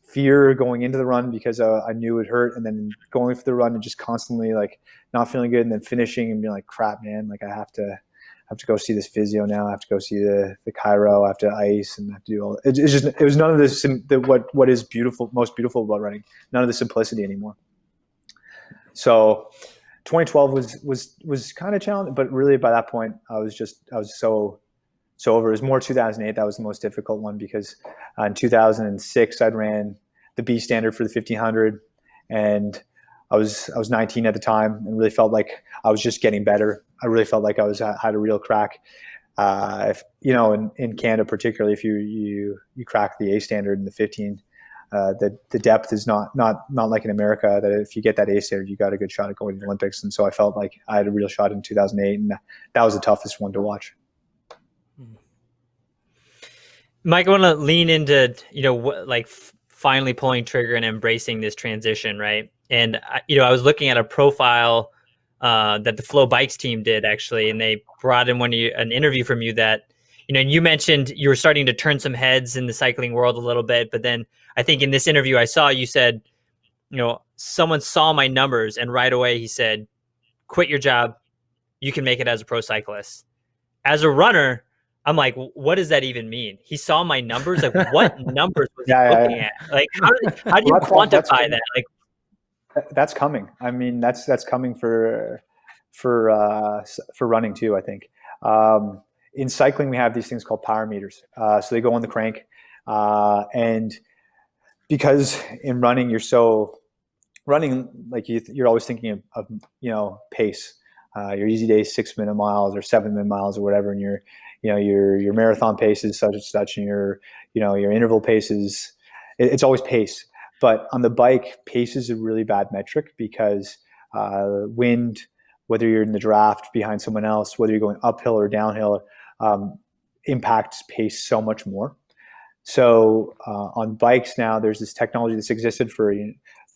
fear going into the run because I knew it hurt, and then going for the run and just constantly like not feeling good, and then finishing and being like, crap, man, like I have to go see this physio now. I have to go see the chiro. I have to ice, and I have to do all. It was none of this. What is beautiful, most beautiful about running. None of the simplicity anymore. So 2012 was kind of challenging, but really by that point I was so over. It was more 2008 that was the most difficult one, because in 2006 I'd ran the B standard for the 1500, and I was 19 at the time, and really felt like I was just getting better. I really felt like I had a real crack. If in Canada particularly, if you crack the A standard in the 15, the depth is not like in America, that if you get that A standard, you got a good shot at going to the Olympics. And so I felt like I had a real shot in 2008, and that was the toughest one to watch. Mike, I want to lean into, finally pulling trigger and embracing this transition, right? And, I was looking at a profile that the Flow Bikes team did, actually, and they brought in an interview from you that, and you mentioned you were starting to turn some heads in the cycling world a little bit, but then I think in this interview I saw you said, someone saw my numbers and right away he said, quit your job, you can make it as a pro cyclist. As a runner, I'm like, what does that even mean? He saw my numbers? Like, what numbers was he looking at? Like, how do you quantify that? Like, that's coming. I mean, that's coming for running too, I think. In cycling, we have these things called power meters. So they go on the crank, and because in running like you're always thinking of pace. Your easy days, 6-minute miles or 7-minute miles or whatever, and your marathon pace is such and such, and your interval paces. It's always pace. But on the bike, pace is a really bad metric, because wind, whether you're in the draft behind someone else, whether you're going uphill or downhill, impacts pace so much more. So on bikes now, there's this technology that's existed for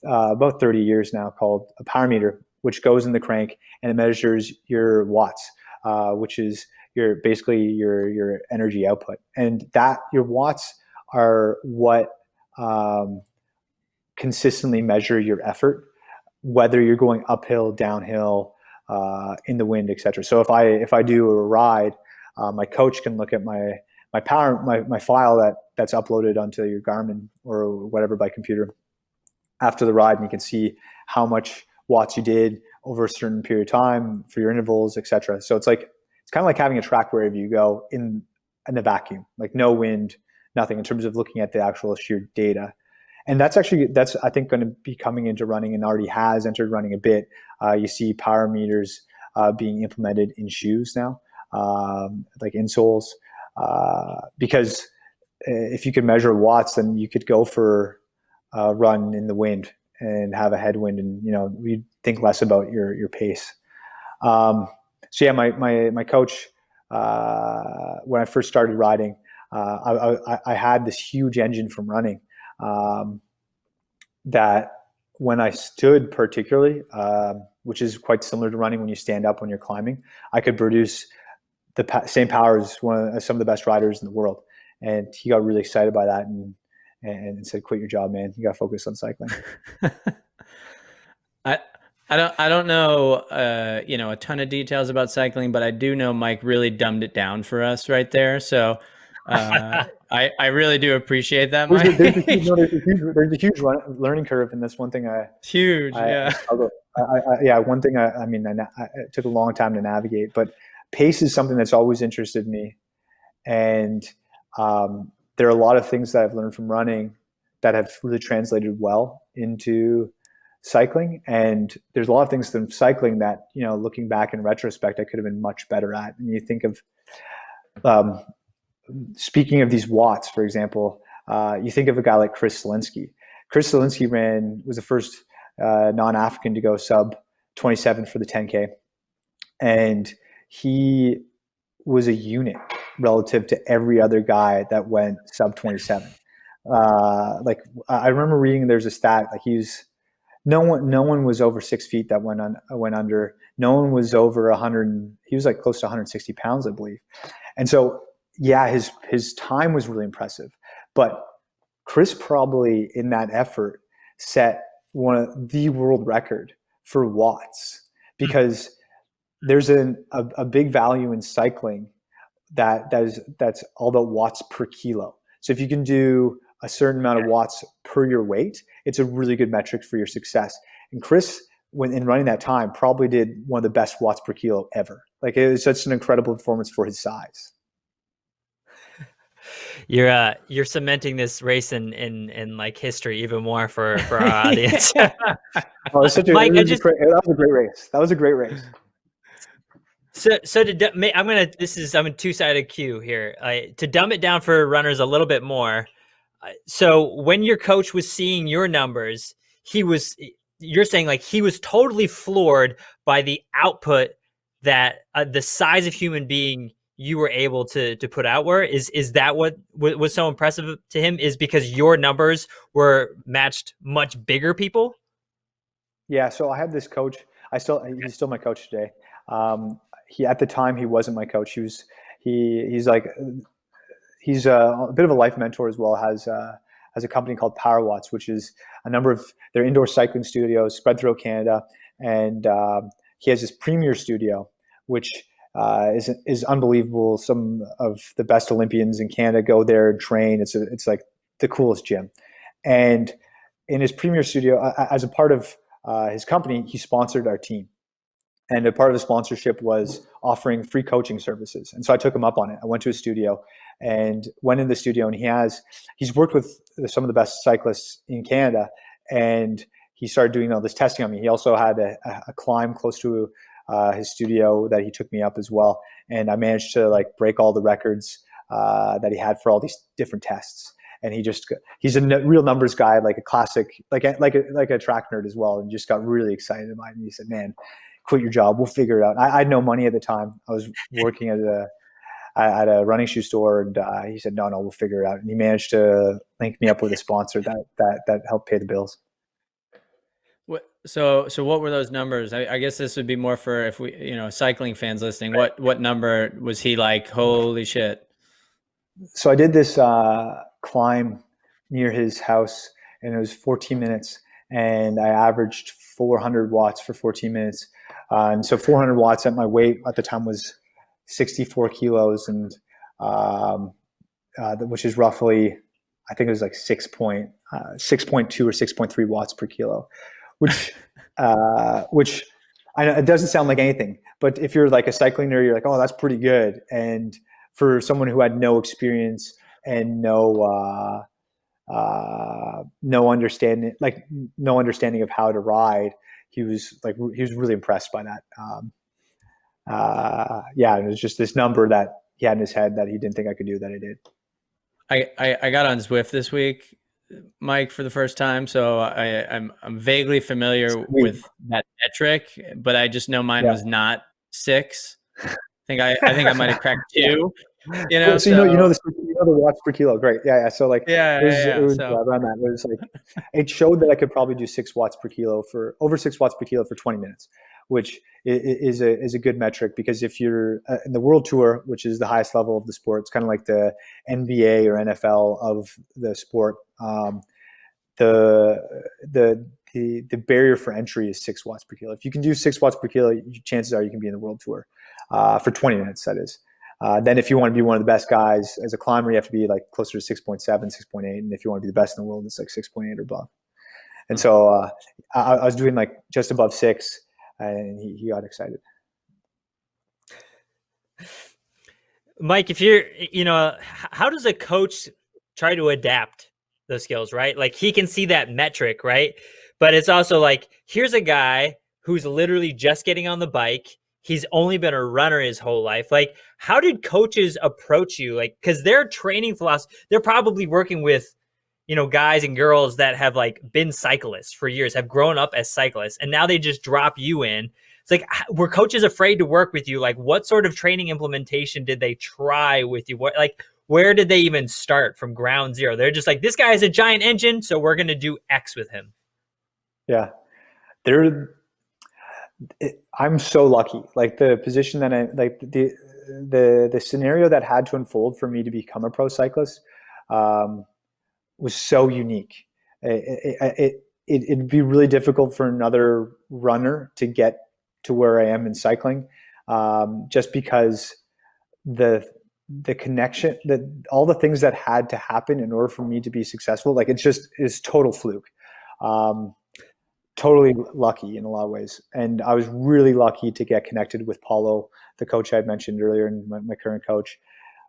about 30 years now called a power meter, which goes in the crank and it measures your watts, which is basically your energy output. And that your watts are what consistently measure your effort, whether you're going uphill, downhill, in the wind, etc. So if I do a ride, my coach can look at my file that's uploaded onto your Garmin or whatever by computer after the ride, and you can see how much watts you did over a certain period of time for your intervals, etc. So it's kind of like having a track wherever you go in a vacuum, like no wind, nothing, in terms of looking at the actual sheer data. And that's I think going to be coming into running, and already has entered running a bit. You see power meters being implemented in shoes now, like insoles, because if you could measure watts, then you could go for a run in the wind and have a headwind, and you think less about your pace. So yeah, my coach, when I first started riding, I had this huge engine from running, that when I stood particularly, which is quite similar to running when you stand up when you're climbing, I could produce the same power as some of the best riders in the world. And he got really excited by that and said, quit your job, man. You got to focus on cycling. I don't know, a ton of details about cycling, but I do know Mike really dumbed it down for us right there. So I really do appreciate that, Mike. There's a huge learning curve in this. One thing one thing it took a long time to navigate, but pace is something that's always interested me. And there are a lot of things that I've learned from running that have really translated well into cycling. And there's a lot of things from cycling that, looking back in retrospect, I could have been much better at. And you think of, speaking of these watts, for example, you think of a guy like Chris Selinsky. Chris Selinsky was the first non-African to go sub 27 for the 10K. And he was a unit relative to every other guy that went sub 27. I remember reading there's a stat, like no one was over 6 feet that went under. No one was over 100. He was like close to 160 pounds, I believe. And so, yeah, his time was really impressive. But Chris probably in that effort set one of the world record for watts, because there's a big value in cycling that's all about watts per kilo. So if you can do a certain amount of watts per your weight, it's a really good metric for your success. And Chris when in running that time, probably did one of the best watts per kilo ever. Like it was such an incredible performance for his size. You're cementing this race in like history even more for our audience. Oh, Mike, that was a great race. That was a great race. So I'm a two-sided cue here. To dumb it down for runners a little bit more. So when your coach was seeing your numbers, you're saying like he was totally floored by the output that the size of human being you were able to put out were. Is that what was so impressive to him, is because your numbers were matched much bigger people? Yeah. So I had this coach. He's still my coach today. At the time he wasn't my coach. He's a bit of a life mentor as well. Has a company called Power Watts, which is a number of their indoor cycling studios spread throughout Canada, and he has this premier studio, which is unbelievable. Some of the best Olympians in Canada go there and train. It's like the coolest gym, and in his premier studio, as a part of his company, he sponsored our team. And a part of the sponsorship was offering free coaching services. And so I took him up on it. I went to his studio and went in the studio, and he's worked with some of the best cyclists in Canada, and he started doing all this testing on me. He also had a climb close to his studio that he took me up as well. And I managed to like break all the records that he had for all these different tests. And he's a real numbers guy, like a classic, like a track nerd as well. And just got really excited about it. And he said, "Man, quit your job. We'll figure it out." I had no money at the time. I was working at a running shoe store, and he said, "No, we'll figure it out." And he managed to link me up with a sponsor that helped pay the bills. So what were those numbers? I guess this would be more for if we, cycling fans listening. What number was he like? Holy shit! So I did this climb near his house, and it was 14 minutes, and I averaged 400 watts for 14 minutes. And so 400 watts at my weight at the time was 64 kilos, and which is roughly, I think it was like 6.2 or 6.3 watts per kilo, which I know it doesn't sound like anything, but if you're like a cycling nerd, you're like, "Oh, that's pretty good." And for someone who had no experience and no understanding of how to ride, he was really impressed by that. It was just this number that he had in his head that he didn't think I could do that I did. I got on Zwift this week, Mike, for the first time, so I'm vaguely familiar with that metric, but I just know mine was not 6. I think I might have cracked 2. So the watts per kilo. Great. Yeah. So like, it was around that. It was like, it showed that I could probably do 6 watts per kilo for 20 minutes, which is a good metric, because if you're in the World Tour, which is the highest level of the sport, it's kind of like the NBA or NFL of the sport. The barrier for entry is 6 watts per kilo. If you can do 6 watts per kilo, chances are you can be in the World Tour for 20 minutes. That is. Then if you want to be one of the best guys as a climber, you have to be like closer to 6.7, 6.8. And if you want to be the best in the world, it's like 6.8 or above. And so I was doing like just above 6, and he got excited. Mike, if you're, how does a coach try to adapt those skills, right? Like he can see that metric, right? But it's also like, here's a guy who's literally just getting on the bike. He's only been a runner his whole life. Like, how did coaches approach you? Like, because their training philosophy, they're probably working with, guys and girls that have like been cyclists for years, have grown up as cyclists, and now they just drop you in. It's like, were coaches afraid to work with you? Like, what sort of training implementation did they try with you? Where did they even start from ground zero? They're just like, this guy is a giant engine, so we're going to do X with him. Yeah. I'm so lucky. Like the position that the scenario that had to unfold for me to become a pro cyclist was so unique. It'd be really difficult for another runner to get to where I am in cycling, just because the connection, all the things that had to happen in order for me to be successful, like it's total fluke. totally lucky in a lot of ways. And I was really lucky to get connected with Paulo, the coach I had mentioned earlier, and my current coach,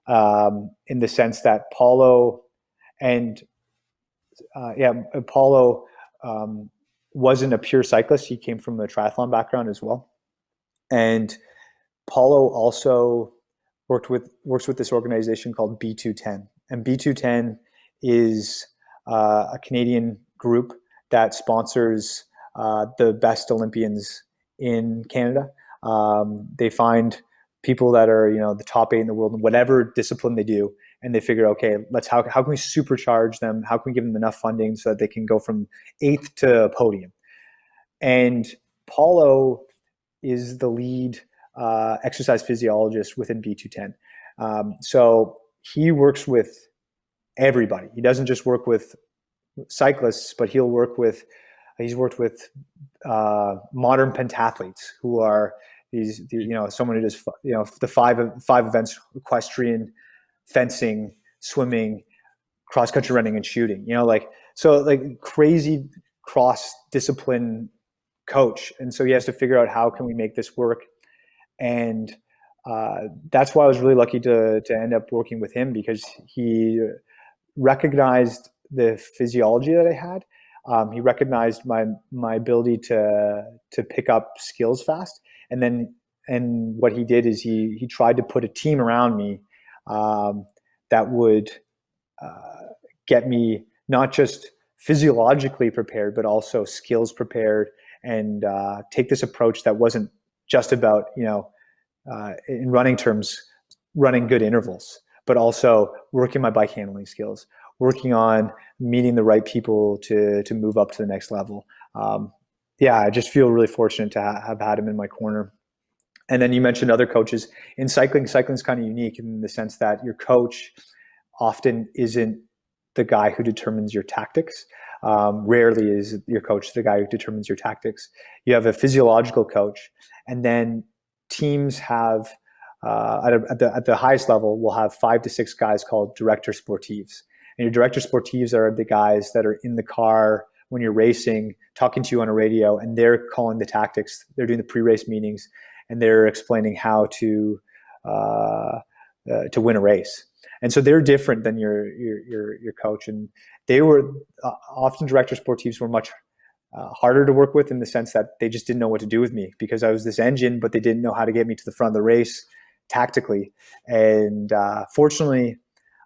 in the sense that Paulo and Paulo wasn't a pure cyclist. He came from a triathlon background as well. And Paulo also works with this organization called B210. And B210 is a Canadian group that sponsors the best Olympians in Canada. They find people that are, the top 8 in the world in whatever discipline they do, and they figure, okay, how can we supercharge them? How can we give them enough funding so that they can go from 8th to a podium? And Paulo is the lead exercise physiologist within B210. So he works with everybody. He doesn't just work with cyclists, but he's worked with modern pentathletes who are someone who does the five events: equestrian, fencing, swimming, cross country running, and shooting. Crazy cross discipline coach. And so he has to figure out, how can we make this work? And that's why I was really lucky to end up working with him, because he recognized the physiology that I had. He recognized my ability to pick up skills fast. And what he did is he tried to put a team around me that would get me not just physiologically prepared, but also skills prepared, and take this approach that wasn't just about, in running terms, running good intervals, but also working my bike handling skills, working on meeting the right people to move up to the next level. I just feel really fortunate to have had him in my corner. And then you mentioned other coaches. In cycling is kind of unique in the sense that your coach often isn't the guy who determines your tactics. Rarely is your coach the guy who determines your tactics. You have a physiological coach, and then teams have, at the highest level, will have 5 to 6 guys called director sportives. And your director sportives are the guys that are in the car when you're racing, talking to you on a radio, and they're calling the tactics. They're doing the pre-race meetings, and they're explaining how to win a race. And so they're different than your coach. And they were often, director sportives were much harder to work with, in the sense that they just didn't know what to do with me, because I was this engine, but they didn't know how to get me to the front of the race tactically. And fortunately,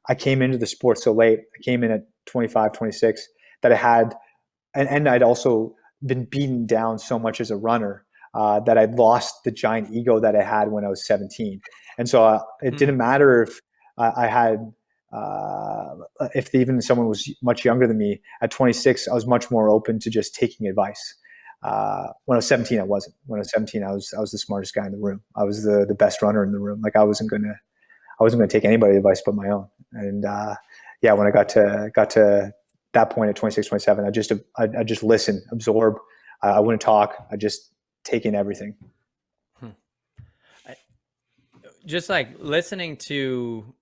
I came into the sport so late. I came in at 25, 26, that I had, and I'd also been beaten down so much as a runner that I'd lost the giant ego that I had when I was 17. And so it didn't matter if I had, if even someone was much younger than me. At 26, I was much more open to just taking advice. When I was 17, I wasn't. When I was 17, I was the smartest guy in the room. I was the best runner in the room. Like, I wasn't gonna take anybody's advice but my own. And when I got to that point at 26, 27, I just listen, absorb. I wouldn't talk. I just take in everything. Just like listening to,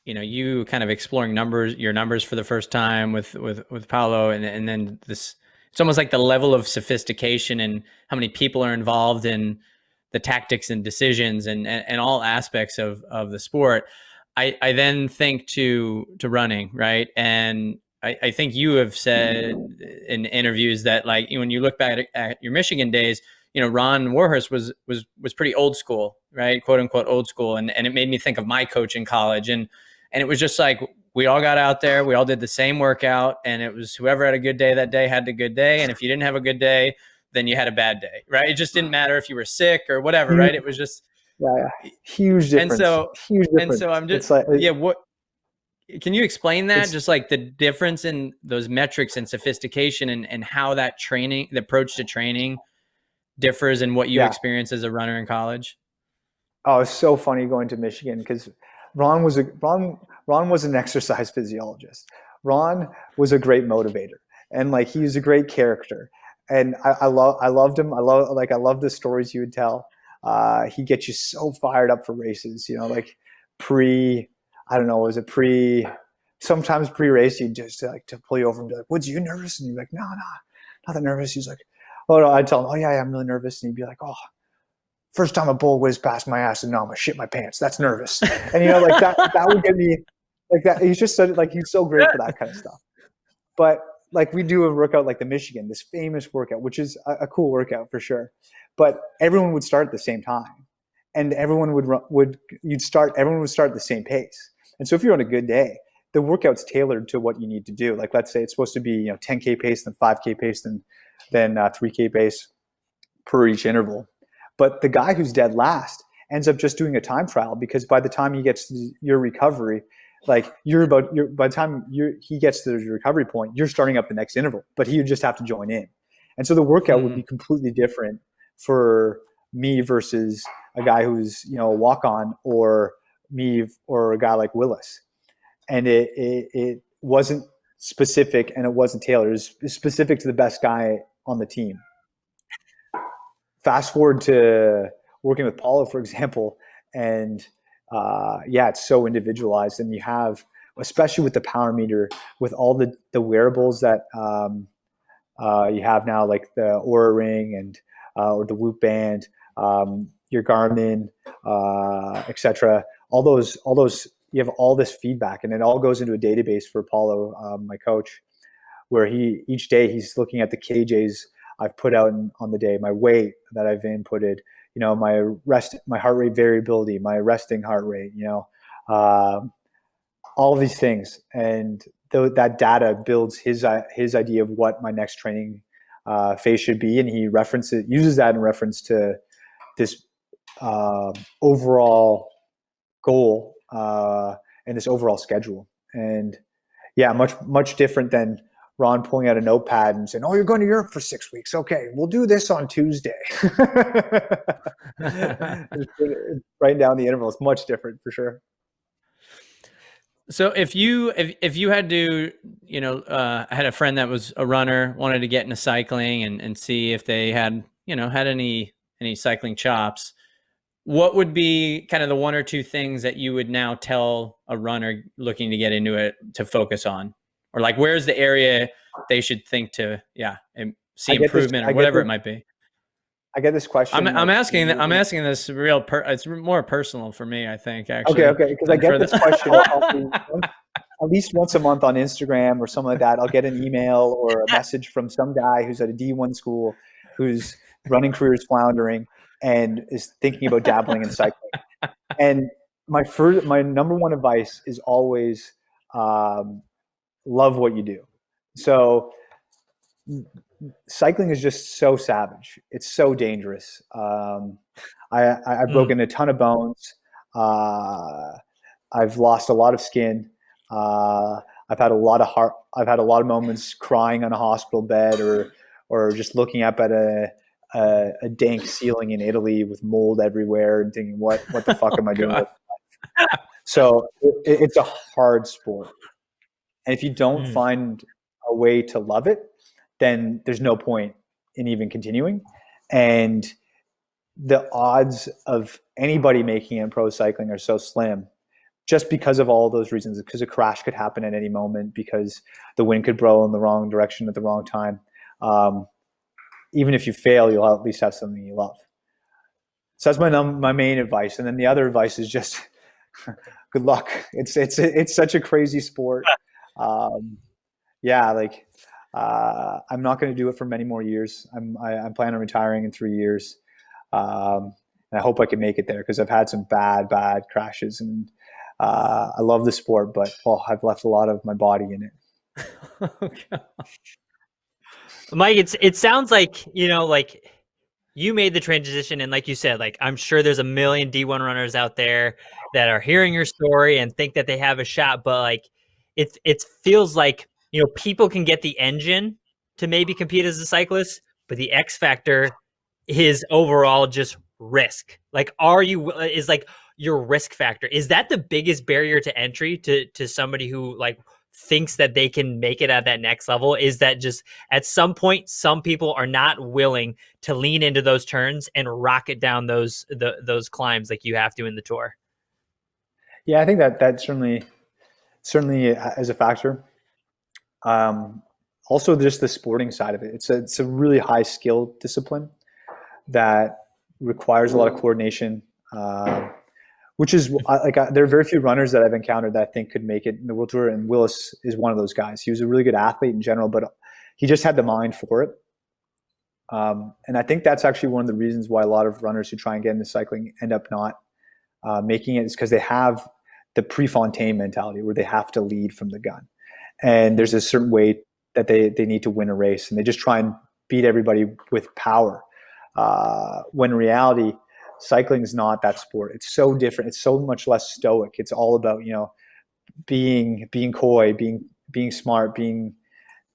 you kind of exploring your numbers for the first time with Paulo, and then this, it's almost like the level of sophistication and how many people are involved in the tactics and decisions and all aspects of the sport. I then think to running, right? And I think you have said in interviews that, like, when you look back at your Michigan days, Ron Warhurst was pretty old school, right? Quote unquote old school. And it made me think of my coach in college. And it was just like, we all got out there, we all did the same workout, and it was whoever had a good day that day had a good day. And if you didn't have a good day, then you had a bad day, right? It just didn't matter if you were sick or whatever, right? It was just huge difference. Huge difference. And so I'm just, what can you explain that? Just like the difference in those metrics and sophistication, and how that training, the approach to training, differs in what you experience as a runner in college? Oh, it's so funny going to Michigan, because Ron was an exercise physiologist. Ron was a great motivator, and like, he was a great character. And I loved him. I love the stories he would tell. He gets you so fired up for races, like sometimes pre-race, he'd just like to pull you over and be like, "Woods, you nervous?" And you're like, "No. not that nervous. He's like, oh no, I'd tell him, oh yeah, I'm really nervous. And he'd be like, oh, first time a bull whizzed past my ass and now I'm gonna shit my pants. That's nervous. And like that would get me like that. He's just he's so great for that kind of stuff. But like we do a workout like the Michigan, this famous workout, which is a cool workout for sure. But everyone would start at the same time, and everyone would start at the same pace. And so if you're on a good day, the workout's tailored to what you need to do. Like let's say it's supposed to be 10K pace, then 5K pace, then 3K pace per each interval. But the guy who's dead last ends up just doing a time trial, because by the time he gets to your recovery, by the time he gets to the recovery point, you're starting up the next interval, but he would just have to join in. And so the workout would be completely different for me versus a guy who's, a walk-on, or me or a guy like Willis. And it wasn't specific and it wasn't tailored. It was specific to the best guy on the team. Fast forward to working with Paulo, for example, and it's so individualized. And you have, especially with the power meter, with all the wearables that you have now, like the Oura Ring and or the Whoop Band, your Garmin, etc. All those, you have all this feedback, and it all goes into a database for Paulo, my coach, where each day he's looking at the KJs I've put out on the day, my weight that I've inputted, my heart rate variability, my resting heart rate, all of these things. And that data builds his idea of what my next training phase should be. And he uses that in reference to this overall goal and this overall schedule. And much different than Ron pulling out a notepad and saying, oh, you're going to Europe for 6 weeks. Okay, we'll do this on Tuesday. Writing down the interval is much different for sure. So if you had to, I had a friend that was a runner, wanted to get into cycling and see if they had any cycling chops, what would be kind of the one or two things that you would now tell a runner looking to get into it to focus on? Or like, where's the area they should think to, see improvement or whatever it might be? I get this question. I'm asking this it's more personal for me, I think, actually. Okay. Because I get this question at least once a month on Instagram or something like that. I'll get an email or a message from some guy who's at a D1 school, whose running career is floundering and is thinking about dabbling in cycling. And my number one advice is always, love what you do. So cycling is just so savage. It's so dangerous. I've broken a ton of bones. I've lost a lot of skin. I've had a lot of moments crying on a hospital bed, or just looking up at a dank ceiling in Italy with mold everywhere and thinking, what the fuck am I doing with my life? So it's a hard sport. And if you don't find a way to love it, then there's no point in even continuing. And the odds of anybody making it in pro cycling are so slim, just because of all those reasons, because a crash could happen at any moment, because the wind could blow in the wrong direction at the wrong time. Even if you fail, you'll at least have something you love. So that's my main advice. And then the other advice is just good luck. It's such a crazy sport. I'm not going to do it for many more years. I'm planning on retiring in 3 years. And I hope I can make it there, because I've had some bad crashes, and I love the sport, but I've left a lot of my body in it. Okay. Mike, it sounds like, you made the transition, and like you said, I'm sure there's a million D1 runners out there that are hearing your story and think that they have a shot, but it feels like, people can get the engine to maybe compete as a cyclist, but the X factor is overall just risk. Your risk factor, is that the biggest barrier to entry to somebody who thinks that they can make it at that next level? Is that just at some point, some people are not willing to lean into those turns and rocket down those climbs like you have to in the Tour? Yeah, I think that certainly is a factor. also just the sporting side of it. It's a really high skill discipline that requires a lot of coordination, which is there are very few runners that I've encountered that I think could make it in the World Tour, and Willis is one of those guys. He was a really good athlete in general, but he just had the mind for it. And I think that's actually one of the reasons why a lot of runners who try and get into cycling end up not making it, is because they have the Prefontaine mentality where they have to lead from the gun. And there's a certain way that they need to win a race, and they just try and beat everybody with power. When in reality, cycling is not that sport. It's so different. It's so much less stoic. It's all about, being coy, being smart, being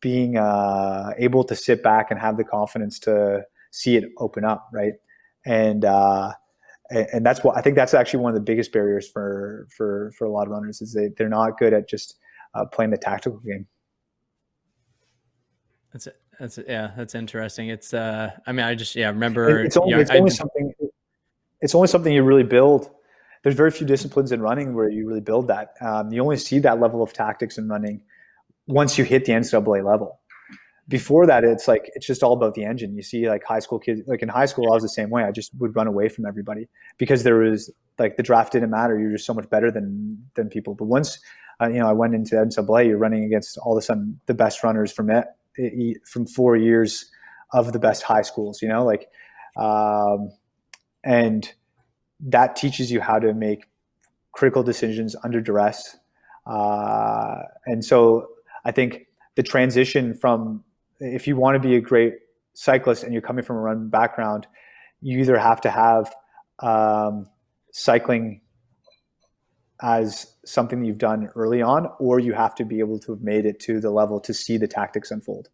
able to sit back and have the confidence to see it open up, right? And that's what I think, that's actually one of the biggest barriers for a lot of runners, is they're not good at just playing the tactical game. That's interesting. It's I remember it's only something you really build. There's very few disciplines in running where you really build that. You only see that level of tactics in running once you hit the NCAA level. Before that, it's just all about the engine. You see high school kids, in high school, I was the same way. I just would run away from everybody because there was the draft didn't matter. You're just so much better than people. But once, I went into NCAA, you're running against all of a sudden the best runners from 4 years of the best high schools, and that teaches you how to make critical decisions under duress. And so I think the transition from, if you want to be a great cyclist and you're coming from a run background, you either have to have cycling as something that you've done early on, or you have to be able to have made it to the level to see the tactics unfold.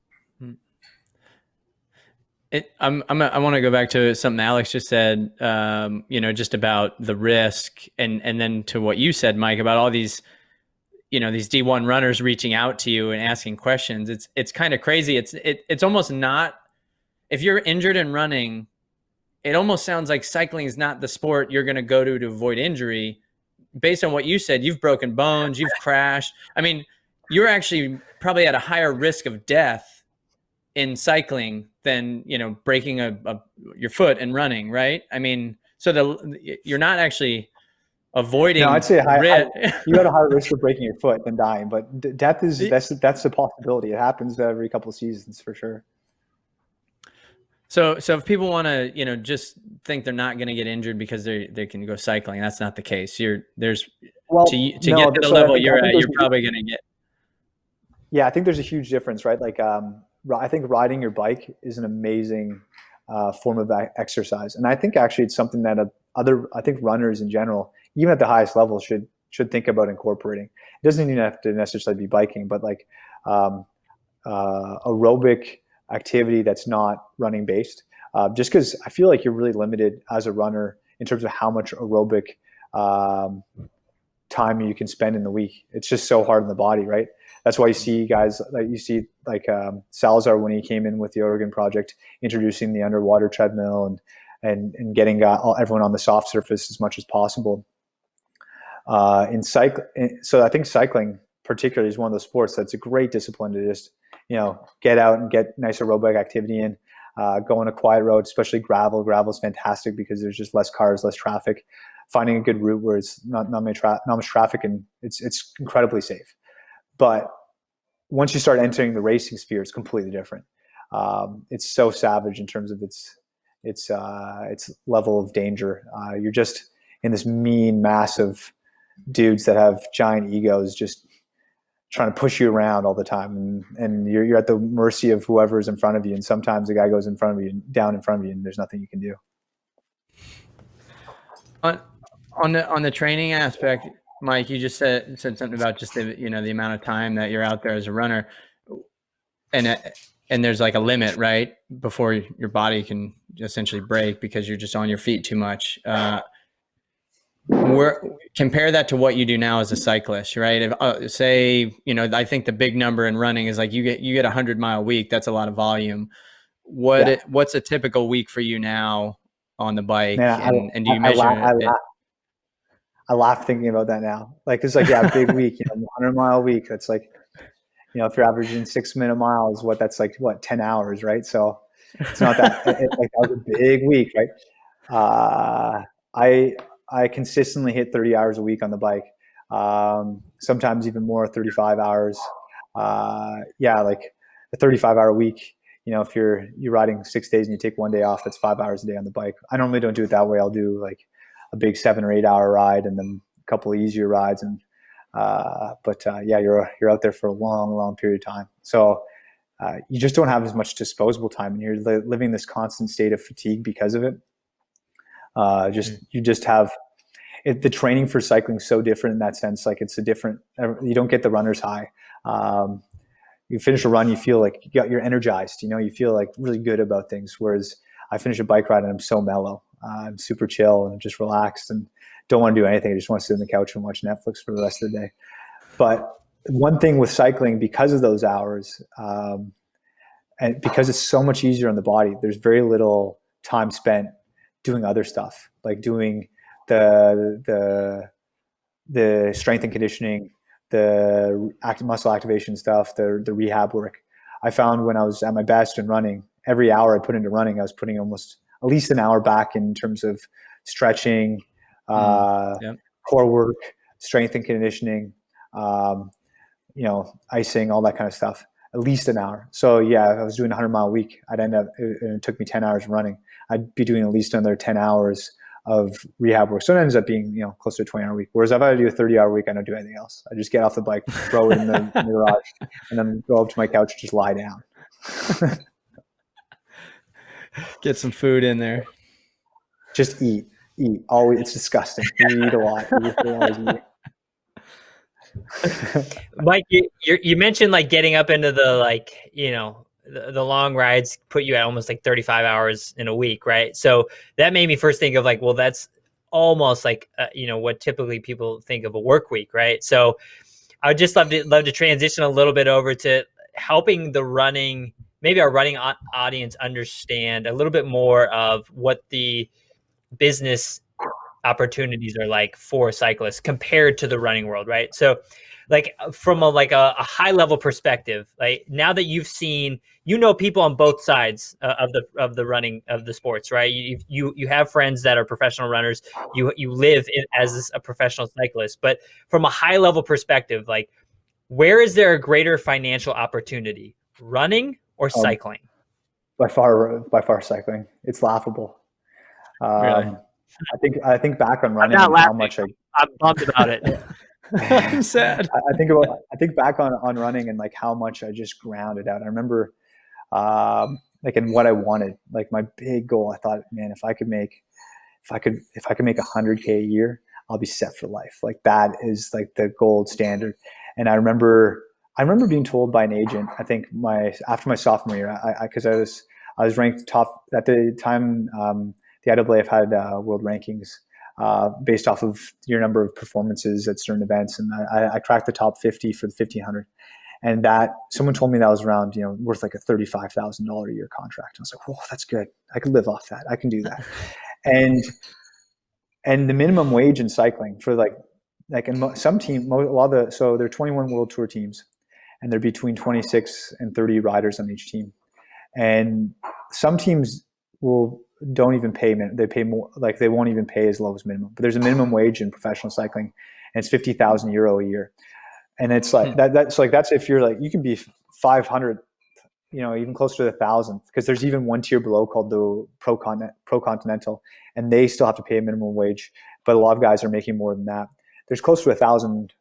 I want to go back to something Alex just said, just about the risk, and then to what you said, Mike, about all these, these D1 runners reaching out to you and asking questions. It's kind of crazy. It's almost not, if you're injured in running, it almost sounds like cycling is not the sport you're going to go to avoid injury. Based on what you said, you've broken bones, you've crashed. I mean, you're actually probably at a higher risk of death in cycling than, breaking your foot and running, right? I mean, so you're not actually avoiding. No, I'd say you got a higher risk of breaking your foot than dying, but death that's a possibility. It happens every couple of seasons for sure. So if people want to, just think they're not going to get injured because they can go cycling, that's not the case. To get to the level you're at, you're probably going to get. Yeah, I think there's a huge difference, right? I think riding your bike is an amazing form of exercise, and I think actually it's something that I think runners in general, even at the highest level, should think about incorporating. It doesn't even have to necessarily be biking, but aerobic activity that's not running based, just because I feel like you're really limited as a runner in terms of how much aerobic time you can spend in the week. It's just so hard on the body, right? That's why you see guys like Salazar, when he came in with the Oregon Project, introducing the underwater treadmill and getting everyone on the soft surface as much as possible. So I think cycling particularly is one of those sports that's a great discipline to just get out and get nice aerobic activity in. Go on a quiet road, especially gravel. Gravel is fantastic because there's just less cars, less traffic. Finding a good route where it's not much traffic, and it's incredibly safe. But once you start entering the racing sphere, it's completely different. It's so savage in terms of its level of danger. You're just in this mean, massive dudes that have giant egos, just trying to push you around all the time, and you're at the mercy of whoever's in front of you. And sometimes the guy goes in front of you, down in front of you, and there's nothing you can do. On the training aspect, Mike, you just said something about just the the amount of time that you're out there as a runner, and there's like a limit, right, before your body can essentially break because you're just on your feet too much. Compare that to what you do now as a cyclist, right? If, say, I think the big number in running is like you get a 100-mile week. That's a lot of volume. What's a typical week for you now on the bike? Man, and do you measure it? I laugh thinking about that now. It's big week, 100-mile week. That's if you're averaging 6-minute miles, that's like 10 hours, right? So it's not that like that was a big week, right? I consistently hit 30 hours a week on the bike, sometimes even more, 35 hours. Like a 35-hour week. If you're riding 6 days and you take 1 day off, that's 5 hours a day on the bike. I normally don't do it that way. I'll do like a big 7 or 8 hour ride and then a couple of easier rides. And you're out there for a long period of time. So you just don't have as much disposable time, and you're living this constant state of fatigue because of it. You just have it. The training for cycling is so different in that sense. Like you don't get the runner's high. You finish a run, you feel like you're energized. You feel like really good about things. Whereas I finish a bike ride and I'm so mellow. I'm super chill and just relaxed and don't want to do anything. I just want to sit on the couch and watch Netflix for the rest of the day. But one thing with cycling, because of those hours, and because it's so much easier on the body, there's very little time spent doing other stuff, like doing the strength and conditioning, the muscle activation stuff, the rehab work. I found when I was at my best and running, every hour I put into running, I was putting almost at least an hour back in terms of stretching, core work, strength and conditioning, icing, all that kind of stuff. At least an hour. So if I was doing a 100-mile week, it took me 10 hours running. I'd be doing at least another 10 hours of rehab work. So it ends up being, closer to a 20-hour week. Whereas if I do a 30-hour week, I don't do anything else. I just get off the bike, throw it in the garage, and then go up to my couch and just lie down. Get some food in there. Just eat. Always. It's disgusting. You eat a lot. Mike, you mentioned like getting up into the the long rides put you at almost like 35 hours in a week, right? So that made me first think of like, well, that's almost like what typically people think of a work week, right? So I would just love to transition a little bit over to helping maybe our running audience understand a little bit more of what the business opportunities are like for cyclists compared to the running world, right? So like from a high level perspective, like now that you've seen, people on both sides of the running of the sports, right? You have friends that are professional runners, you live as a professional cyclist, but from a high level perspective, like where is there a greater financial opportunity, running or cycling? By far cycling. It's laughable. Really? I think back on running and how much I'm bummed about it. I'm sad. I think back on running and like how much I just grounded out. I remember like in what I wanted, like my big goal. I thought, man, if I could make 100K a year, I'll be set for life. Like that is like the gold standard. And I remember being told by an agent, I think after my sophomore year, because I was ranked top at the time. The IAAF had world rankings based off of your number of performances at certain events, and I cracked the top 50 for the 1500. And that someone told me that was around worth like a $35,000 a year contract. I was like, whoa, that's good. I could live off that. I can do that. and the minimum wage in cycling for like in some team, so there are 21 World Tour teams, and they're between 26 and 30 riders on each team, and some teams don't even pay they pay more, like they won't even pay as low as minimum. But there's a minimum wage in professional cycling, and it's 50,000 euro a year. And it's like that's if you're like, you can be 500, even closer to 1,000, because there's even one tier below called the Pro Continental, and they still have to pay a minimum wage, but a lot of guys are making more than that. There's close to 1,000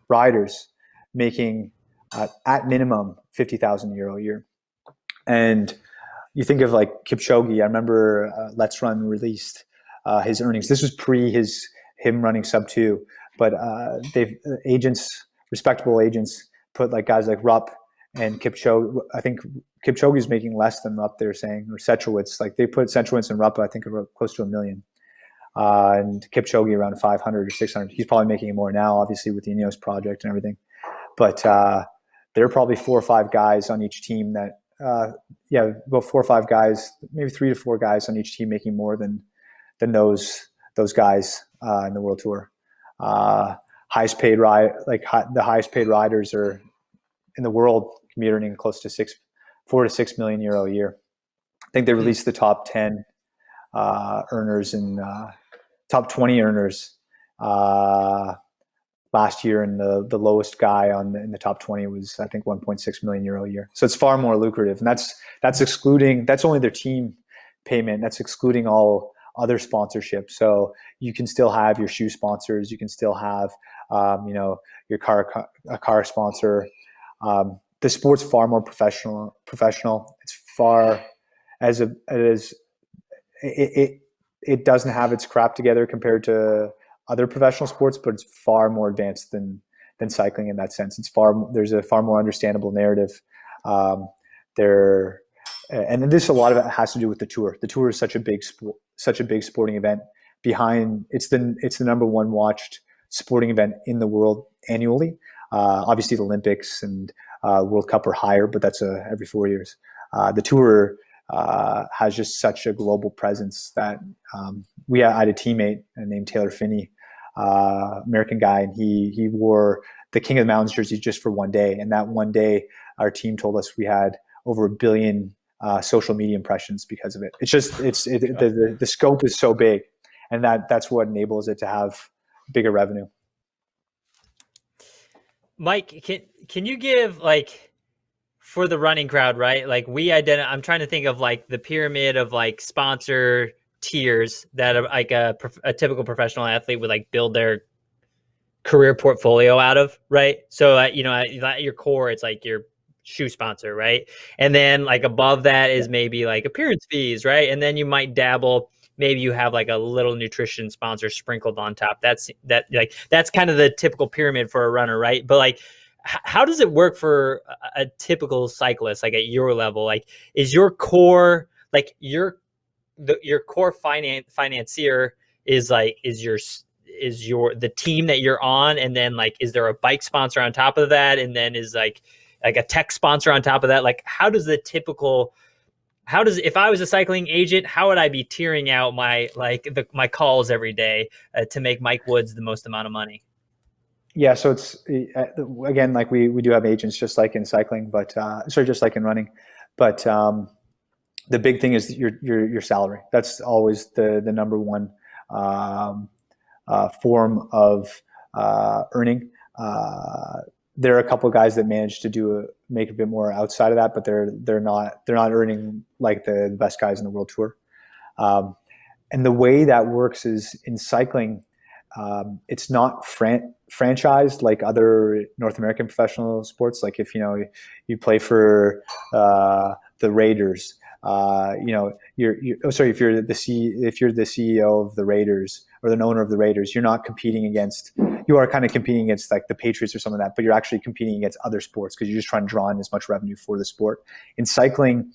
riders making at minimum 50,000 euro a year. And you think of like Kipchoge. I remember Let's Run released his earnings. This was pre him running sub 2, but respectable agents put like guys like Rupp and Kipchoge. I think Kipchoge is making less than Rupp, they're saying, or Setrowitz. Like they put Setrowitz and Rupp, I think, close to $1 million, and Kipchoge around 500 or 600. He's probably making more now, obviously with the Ineos project and everything. But there are probably 4 or 5 guys on each team that. About 4 or 5 guys, maybe 3 to 4 guys on each team making more than those guys in the World Tour. The highest paid riders are in the world can be earning close to 4 to 6 million euro a year. I think they released the top 10 earners and top 20 earners last year, and the lowest guy in the top 20 was, I think, 1.6 million euro a year. So it's far more lucrative, and that's excluding, that's only their team payment. That's excluding all other sponsorships. So you can still have your shoe sponsors, you can still have your car sponsor. The sport's far more professional. It's far it doesn't have its crap together compared to other professional sports, but it's far more advanced than cycling in that sense. There's a far more understandable narrative. And this, a lot of it has to do with the tour. The tour is such a big sporting event. It's the number one watched sporting event in the world annually. Obviously, the Olympics and World Cup are higher, but that's every 4 years. The tour has just such a global presence that I had a teammate named Taylor Phinney, American guy, and he wore the King of the Mountains jersey just for one day. And that one day, our team told us we had over 1 billion social media impressions because of it. It's just the scope is so big, and that's what enables it to have bigger revenue. Mike, can you give, like, for the running crowd, right? Like, I'm trying to think of like the pyramid of like sponsor tiers that are like a typical professional athlete would like build their career portfolio out of, right? So at your core, it's like your shoe sponsor, right? And then like above that is maybe like appearance fees, right? And then you might dabble, maybe you have like a little nutrition sponsor sprinkled on top. That's kind of the typical pyramid for a runner, right? But like, how does it work for a typical cyclist, like at your level? Like, is your core, like your core financier is the team that you're on, and then like, is there a bike sponsor on top of that, and then is like a tech sponsor on top of that? Like, if I was a cycling agent, how would I be tiering out my calls every day to make Mike Woods the most amount of money? Yeah, so it's again, like we do have agents just like in cycling, but just like in running, but the big thing is your salary. That's always the number one form of earning. There are a couple of guys that manage to make a bit more outside of that, but they're not earning like the best guys in the World Tour. And the way that works is in cycling, it's not franchised like other North American professional sports. Like if you play for the Raiders, if you're the CEO of the Raiders or the owner of the Raiders, you are kind of competing against like the Patriots or some of that, but you're actually competing against other sports because you're just trying to draw in as much revenue for the sport. In cycling,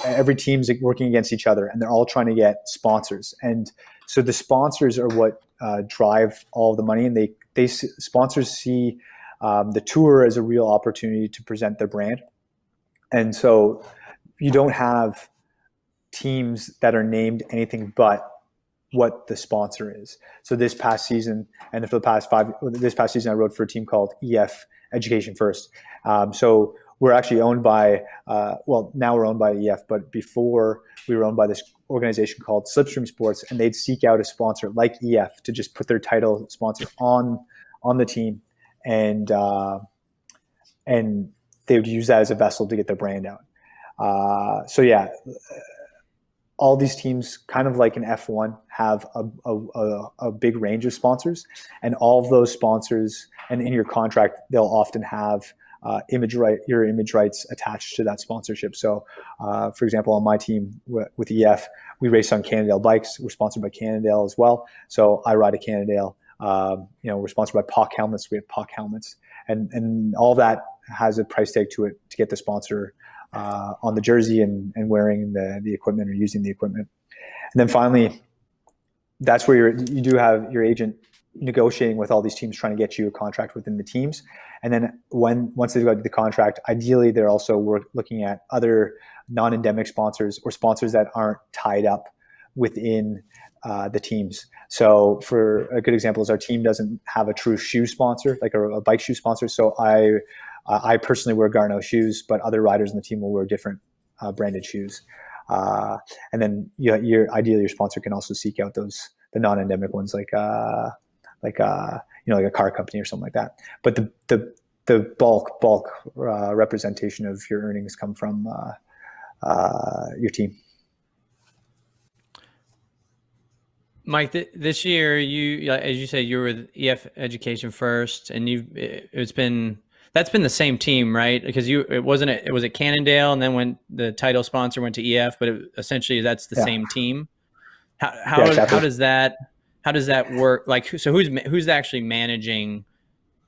every team's working against each other, and they're all trying to get sponsors. And so the sponsors are what drive all the money, and sponsors see the tour as a real opportunity to present their brand. And so you don't have teams that are named anything but what the sponsor is. So this past season, and for this past season, I rode for a team called EF Education First. So we're actually owned by, now we're owned by EF, but before we were owned by this organization called Slipstream Sports, and they'd seek out a sponsor like EF to just put their title sponsor on the team, and they would use that as a vessel to get their brand out. All these teams, kind of like in F1, have a big range of sponsors, and all of those sponsors, and in your contract, they'll often have your image rights attached to that sponsorship. So, for example, on my team with EF, we race on Cannondale bikes. We're sponsored by Cannondale as well. So I ride a Cannondale. We're sponsored by POC helmets. We have POC helmets, and all that has a price tag to it to get the sponsor on the jersey and wearing the equipment or using the equipment. And then finally, that's where you do have your agent negotiating with all these teams, trying to get you a contract within the teams. And then once they've got the contract, ideally they're also looking at other non-endemic sponsors or sponsors that aren't tied up within the teams. So for a good example is our team doesn't have a true shoe sponsor, like a bike shoe sponsor. So I personally wear Garneau shoes, but other riders in the team will wear different branded shoes. And then ideally your sponsor can also seek out the non-endemic ones like a car company or something like that. But the bulk representation of your earnings come from your team. Mike, this year, as you say, you were with EF Education first, and that's been the same team, right? Because it was at Cannondale, and then when the title sponsor went to EF, but essentially that's the same team. How does that work? Like, so who's actually managing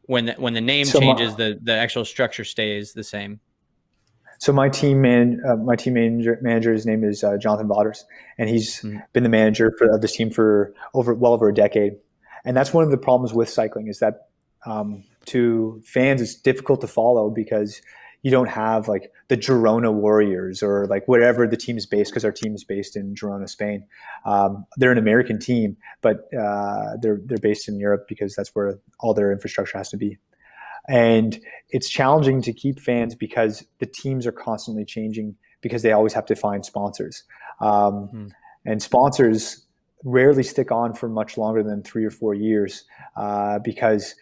when the name changes, the actual structure stays the same? So my team manager, his name is Jonathan Vaughters, and he's been the manager of this team for well over a decade. And that's one of the problems with cycling is that to fans it's difficult to follow because you don't have like the Girona Warriors or like wherever the team is based, because our team is based in Girona, Spain. They're an American team, but they're based in Europe because that's where all their infrastructure has to be. And it's challenging to keep fans because the teams are constantly changing because they always have to find sponsors. And sponsors rarely stick on for much longer than 3 or 4 years because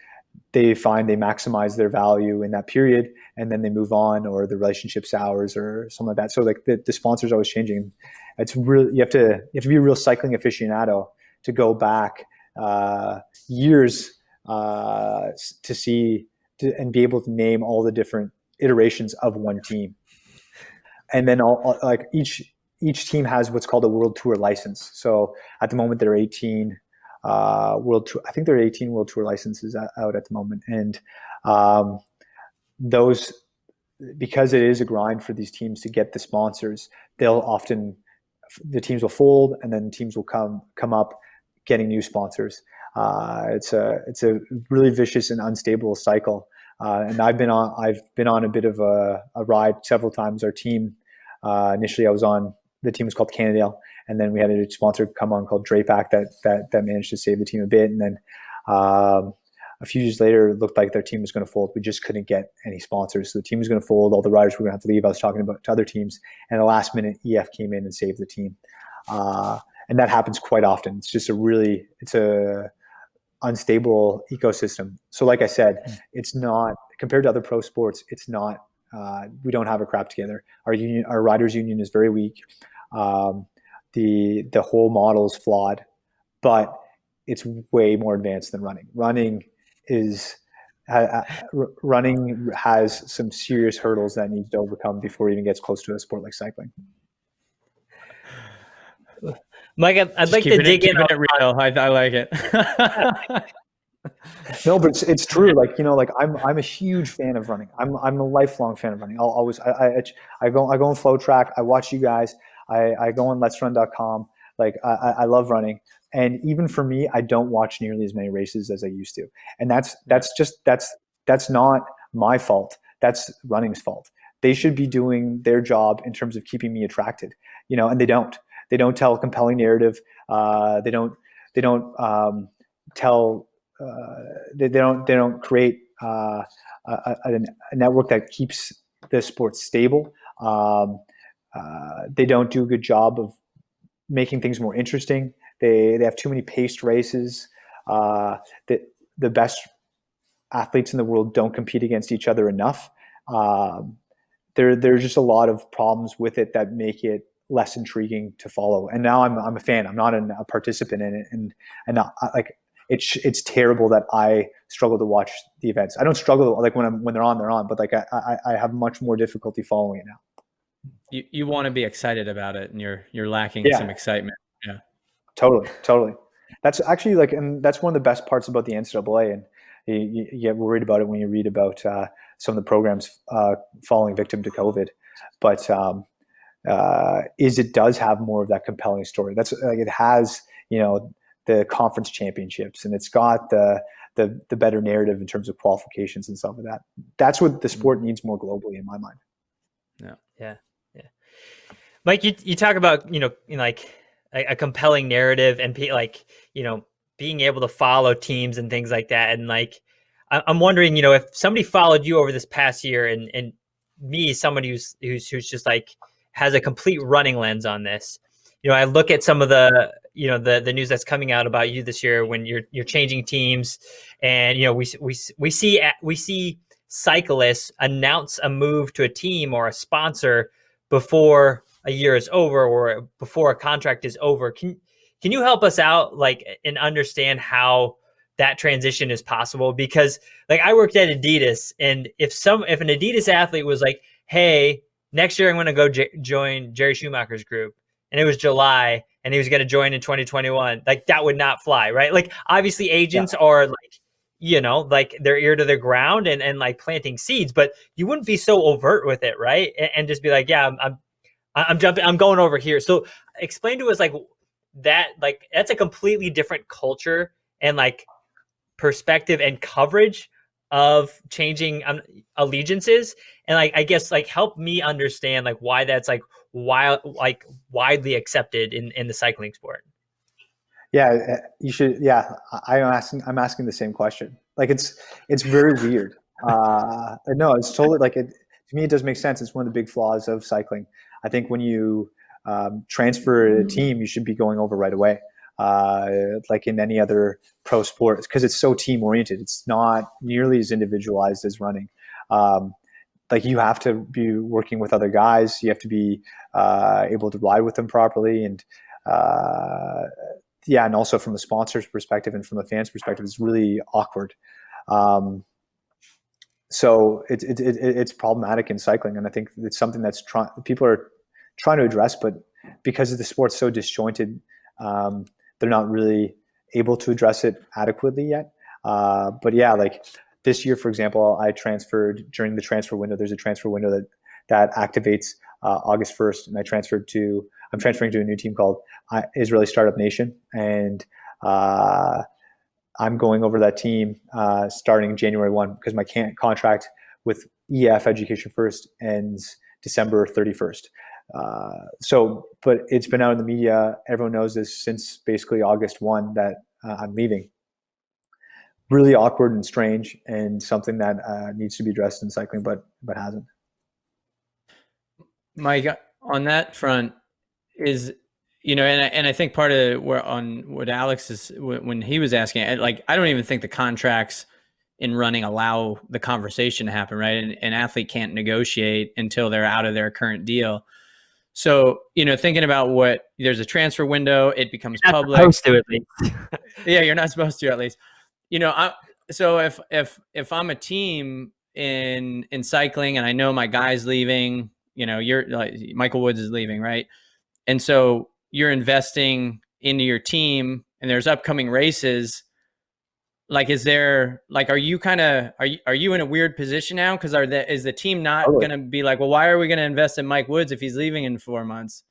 they find they maximize their value in that period and then they move on, or the relationship sours or something like that. So like the sponsor's always changing. It's really, you have to be a real cycling aficionado to go back years to see and be able to name all the different iterations of one team. And then like each team has what's called a World Tour license. So at the moment there are 18 World Tour. I think there are 18 World Tour licenses out at the moment. And those, because it is a grind for these teams to get the sponsors, the teams will fold and then teams will come up getting new sponsors. It's a really vicious and unstable cycle. And I've been on a bit of a ride several times. Our team, initially the team was called Cannondale, and then we had a sponsor come on called Drapac that managed to save the team a bit. And then a few years later, it looked like their team was going to fold. We just couldn't get any sponsors. So the team was going to fold. All the riders were going to have to leave. I was talking to other teams, and at the last minute, EF came in and saved the team. And that happens quite often. It's just it's a unstable ecosystem. So like I said, it's not, compared to other pro sports, it's not, we don't have our crap together. Our riders union is very weak. The whole model is flawed, but it's way more advanced than running. Running has some serious hurdles that needs to overcome before it even gets close to a sport like cycling. Mike, I'd like to dig in. It real. I like it. No, but it's true. Like, like I'm a huge fan of running. I'm a lifelong fan of running. I'll always, I go on Flow Track. I watch you guys. I go on letsrun.com. Like I love running. And even for me, I don't watch nearly as many races as I used to. And that's not my fault. That's running's fault. They should be doing their job in terms of keeping me attracted, and they don't. They don't tell a compelling narrative. They don't tell. They don't create a network that keeps the sport stable. They don't do a good job of making things more interesting. They have too many paced races. The best athletes in the world don't compete against each other enough. There's just a lot of problems with it that make it less intriguing to follow. And now I'm a fan. I'm not a participant in it, and like it's terrible that I struggle to watch the events. I don't struggle like when they're on, but like I have much more difficulty following it now. You want to be excited about it, and you're lacking some excitement. Yeah, totally. That's actually like, and that's one of the best parts about the NCAA. And you get worried about it when you read about some of the programs falling victim to COVID, but it does have more of that compelling story. That's like, it has, the conference championships, and it's got the better narrative in terms of qualifications and stuff like that. That's what the sport needs more globally, in my mind. Yeah. Mike, you talk about, like a compelling narrative and like, you know, being able to follow teams and things like that. And like, I'm wondering, you know, if somebody followed you over this past year and me, somebody who's just like has a complete running lens on this, you know, I look at some of the, you know, the news that's coming out about you this year when you're changing teams, and you know, we see cyclists announce a move to a team or a sponsor before a year is over or before a contract is over. Can you help us out, like, and understand how that transition is possible? Because like I worked at Adidas, and if an Adidas athlete was like, hey, next year I'm going to go join Jerry Schumacher's group, and it was July and he was going to join in 2021, like that would not fly, right? Like obviously agents are like, you know, like their ear to the ground and like planting seeds, but you wouldn't be so overt with it, right? And just be like, yeah, I'm jumping, I'm going over here. So explain to us like that, like that's a completely different culture and like perspective and coverage of changing allegiances. And like, I guess like help me understand like why that's like widely accepted in the cycling sport. Yeah, you should. Yeah, I'm asking the same question. Like it's very weird. No, it's totally like it. To me, it does make sense. It's one of the big flaws of cycling. I think when you transfer a team, you should be going over right away. Like in any other pro sport, because it's so team oriented. It's not nearly as individualized as running. Like you have to be working with other guys. You have to be able to ride with them properly, and yeah, and also from a sponsor's perspective and from a fan's perspective, it's really awkward. So it's problematic in cycling, and I think it's something that's people are trying to address, but because the sport's so disjointed, they're not really able to address it adequately yet. But yeah, like this year, for example, I transferred during the transfer window. There's a transfer window that activates August 1st, and I'm transferring to a new team called Israeli Startup Nation, and I'm going over that team starting January 1 because my contract with EF Education First ends December 31st. But it's been out in the media. Everyone knows this since basically August 1 that I'm leaving. Really awkward and strange, and something that needs to be addressed in cycling, but hasn't. Mike, on that front is, you know, and I think part of what Alex is, when he was asking, like, I don't even think the contracts in running allow the conversation to happen, right? And an athlete can't negotiate until they're out of their current deal. So, you know, thinking about there's a transfer window, it becomes public. Supposed to, at least. Yeah, you're not supposed to, at least. You know, so if I'm a team in cycling and I know my guy's leaving, you know, you're like Michael Woods is leaving, right? And so you're investing into your team, and there's upcoming races. Like, is there like, are you in a weird position now? Because is the team not going to be like, well, why are we going to invest in Mike Woods if he's leaving in 4 months?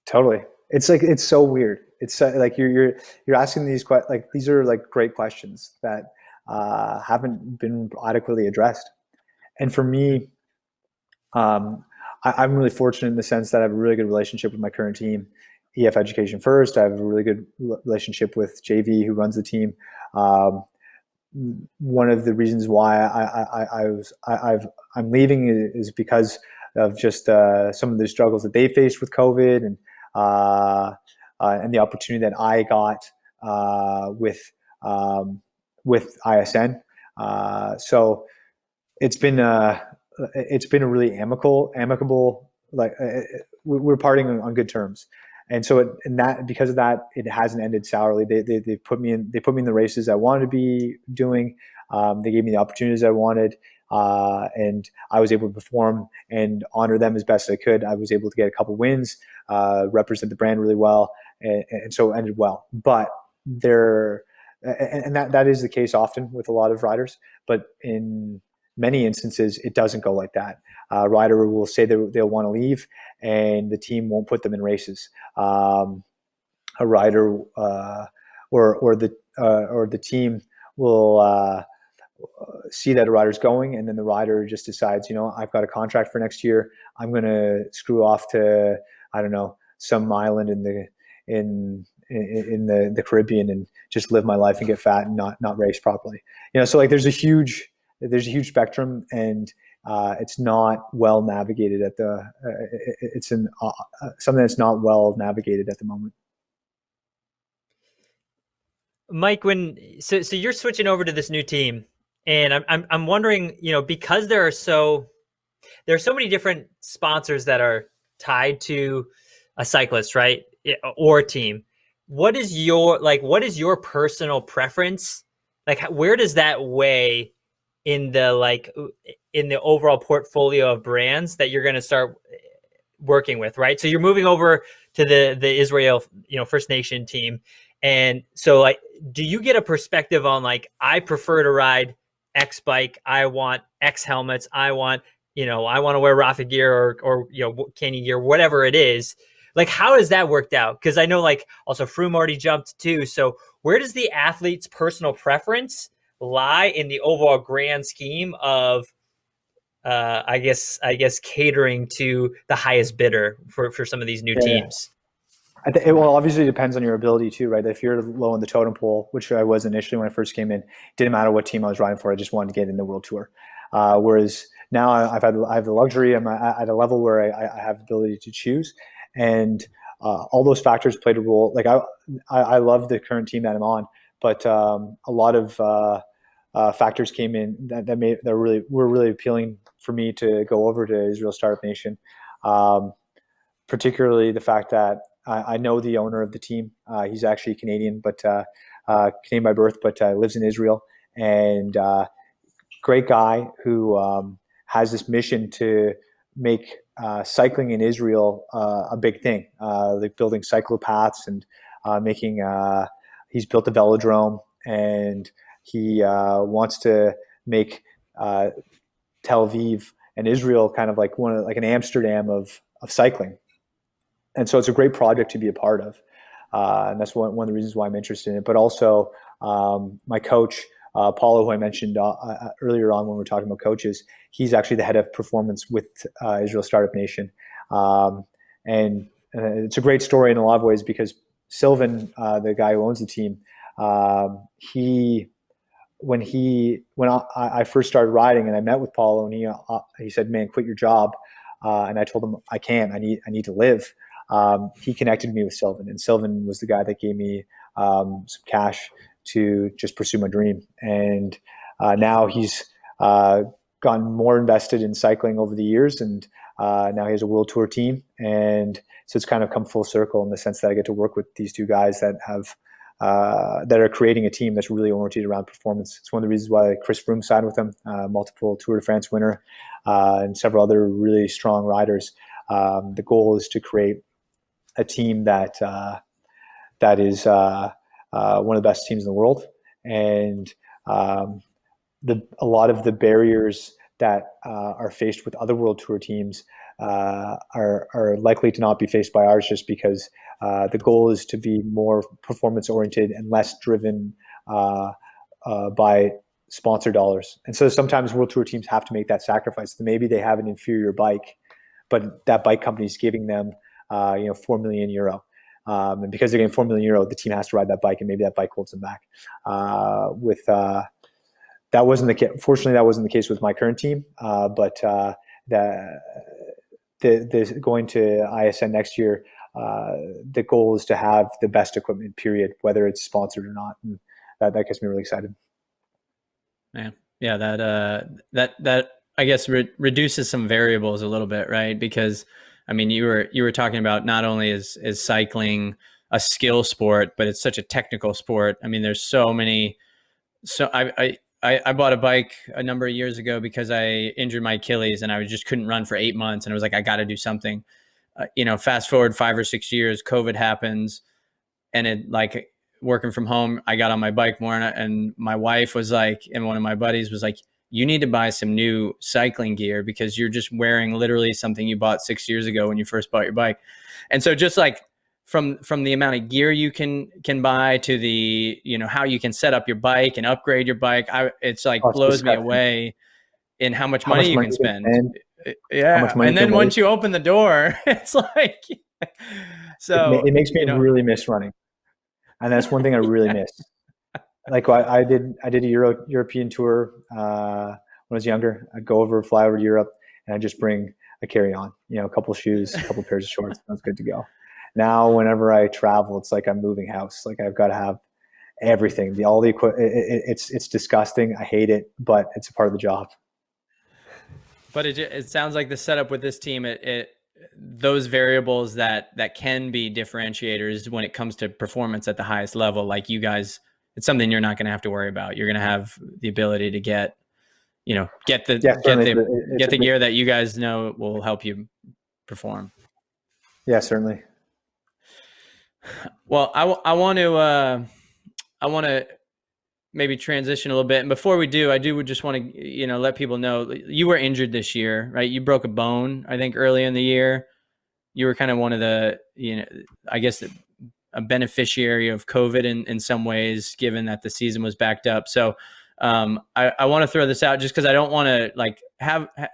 Totally. It's like, it's so weird. It's like you're asking these like these are like great questions that haven't been adequately addressed. And for me, I'm really fortunate in the sense that I have a really good relationship with my current team, EF Education First. I have a really good relationship with JV, who runs the team. One of the reasons why I'm leaving is because of just some of the struggles that they faced with COVID, and the opportunity that I got with ISN. So it's been a really amicable, like we're parting on good terms. And so because of that, it hasn't ended sourly. They put me in the races I wanted to be doing. They gave me the opportunities I wanted, and I was able to perform and honor them as best as I could. I was able to get a couple wins, represent the brand really well, and so it ended well. But that is the case often with a lot of riders. But in many instances, it doesn't go like that. A rider will say they'll want to leave, and the team won't put them in races. A rider or the team will see that a rider's going, and then the rider just decides, you know, I've got a contract for next year. I'm going to screw off to, I don't know, some island in the Caribbean and just live my life and get fat and not race properly. So like there's a huge spectrum, and it's not well navigated at the. It's something that's not well navigated at the moment. Mike, so you're switching over to this new team, and I'm wondering, because there are so many different sponsors that are tied to a cyclist, right, or a team. What is your personal preference? Like, where does that weigh in the overall portfolio of brands that you're going to start working with, right? So you're moving over to the Israel, First Nation team. And so like, do you get a perspective on like, I prefer to ride X bike, I want X helmets, I want to wear Rafa gear or Canyon gear, whatever it is. Like, how has that worked out? Because I know like also Froome already jumped too. So where does the athlete's personal preference lie in the overall grand scheme of I guess catering to the highest bidder for some of these new teams? It obviously depends on your ability too, right? If you're low in the totem pole, which I was initially when I first came in, didn't matter what team I was riding for. I just wanted to get in the World Tour. Whereas now I have the luxury. I'm at a level where I have the ability to choose, and all those factors played a role. Like I love the current team that I'm on, but a lot of factors came in that were really appealing for me to go over to Israel Startup Nation. Particularly the fact that I know the owner of the team. He's actually Canadian, but Canadian by birth, but lives in Israel, and great guy who has this mission to make cycling in Israel a big thing, like building cyclopaths and making. He's built a velodrome, and he wants to make Tel Aviv and Israel kind of like an Amsterdam of cycling. And so it's a great project to be a part of. And that's one of the reasons why I'm interested in it. But also my coach, Paulo, who I mentioned earlier on when we were talking about coaches, he's actually the head of performance with Israel Startup Nation. And it's a great story in a lot of ways because Sylvan, the guy who owns the team, when I first started riding and I met with Paulo, and he said, "Man, quit your job." And I told him, "I can't. I need to live." He connected me with Sylvan, and Sylvan was the guy that gave me some cash to just pursue my dream. And now he's gotten more invested in cycling over the years, and now he has a World Tour team. And so it's kind of come full circle in the sense that I get to work with these two guys that are creating a team that's really oriented around performance. It's one of the reasons why Chris Froome signed with them, multiple Tour de France winner, and several other really strong riders. The goal is to create a team that is one of the best teams in the world, and a lot of the barriers that are faced with other World Tour teams are likely to not be faced by ours, just because the goal is to be more performance oriented and less driven by sponsor dollars. And so sometimes World Tour teams have to make that sacrifice. Maybe they have an inferior bike, but that bike company is giving them €4 million. And because they're getting €4 million, the team has to ride that bike, and maybe that bike holds them back. That wasn't the case. Fortunately, that wasn't the case with my current team. But going to ISN next year, the goal is to have the best equipment, period, whether it's sponsored or not. And that gets me really excited. Man, yeah, that I guess reduces some variables a little bit, right? Because I mean, you were talking about not only is cycling a skill sport, but it's such a technical sport. I mean, there's so many. So I bought a bike a number of years ago because I injured my Achilles and I just couldn't run for 8 months, and I was like, I got to do something. Fast forward 5 or 6 years, COVID happens, and it like working from home, I got on my bike more, and my wife was like, and one of my buddies was like, you need to buy some new cycling gear because you're just wearing literally something you bought 6 years ago when you first bought your bike. And so just like from the amount of gear you can buy to the, how you can set up your bike and upgrade your bike, it's like blows me away in how much money you can spend. Yeah. And then once you open the door, it's like, So it makes me really miss running, and that's one thing I really miss. Like I did a European tour when I was younger. I'd go over, fly over to Europe, and I'd just bring a carry-on, a couple shoes, a couple pairs of shorts, and I was good to go. Now, whenever I travel, it's like I'm moving house. Like I've got to have everything, all the equipment. It's disgusting. I hate it, but it's a part of the job. But it sounds like the setup with this team, those variables that can be differentiators when it comes to performance at the highest level, like you guys, it's something you're not going to have to worry about. You're going to have the ability to get the gear that you guys know will help you perform. Yeah, certainly. Well, I want to maybe transition a little bit. And before we do, I would just want to, let people know you were injured this year, right? You broke a bone, I think, early in the year. You were kind of one of the, I guess a beneficiary of COVID in some ways, given that the season was backed up. So I want to throw this out just because I don't want to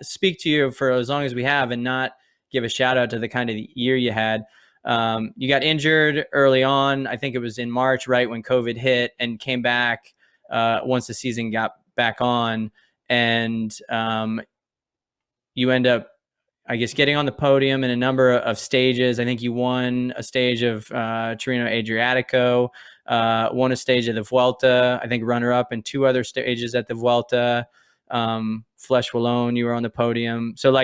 speak to you for as long as we have and not give a shout out to the kind of year you had. You got injured early on. I think it was in March, right when COVID hit, and came back once the season got back on. And you end up, I guess, getting on the podium in a number of stages. I think you won a stage of Tirreno Adriatico, won a stage of the Vuelta, I think runner-up in 2 other stages at the Vuelta. Flèche Wallonne, you were on the podium. So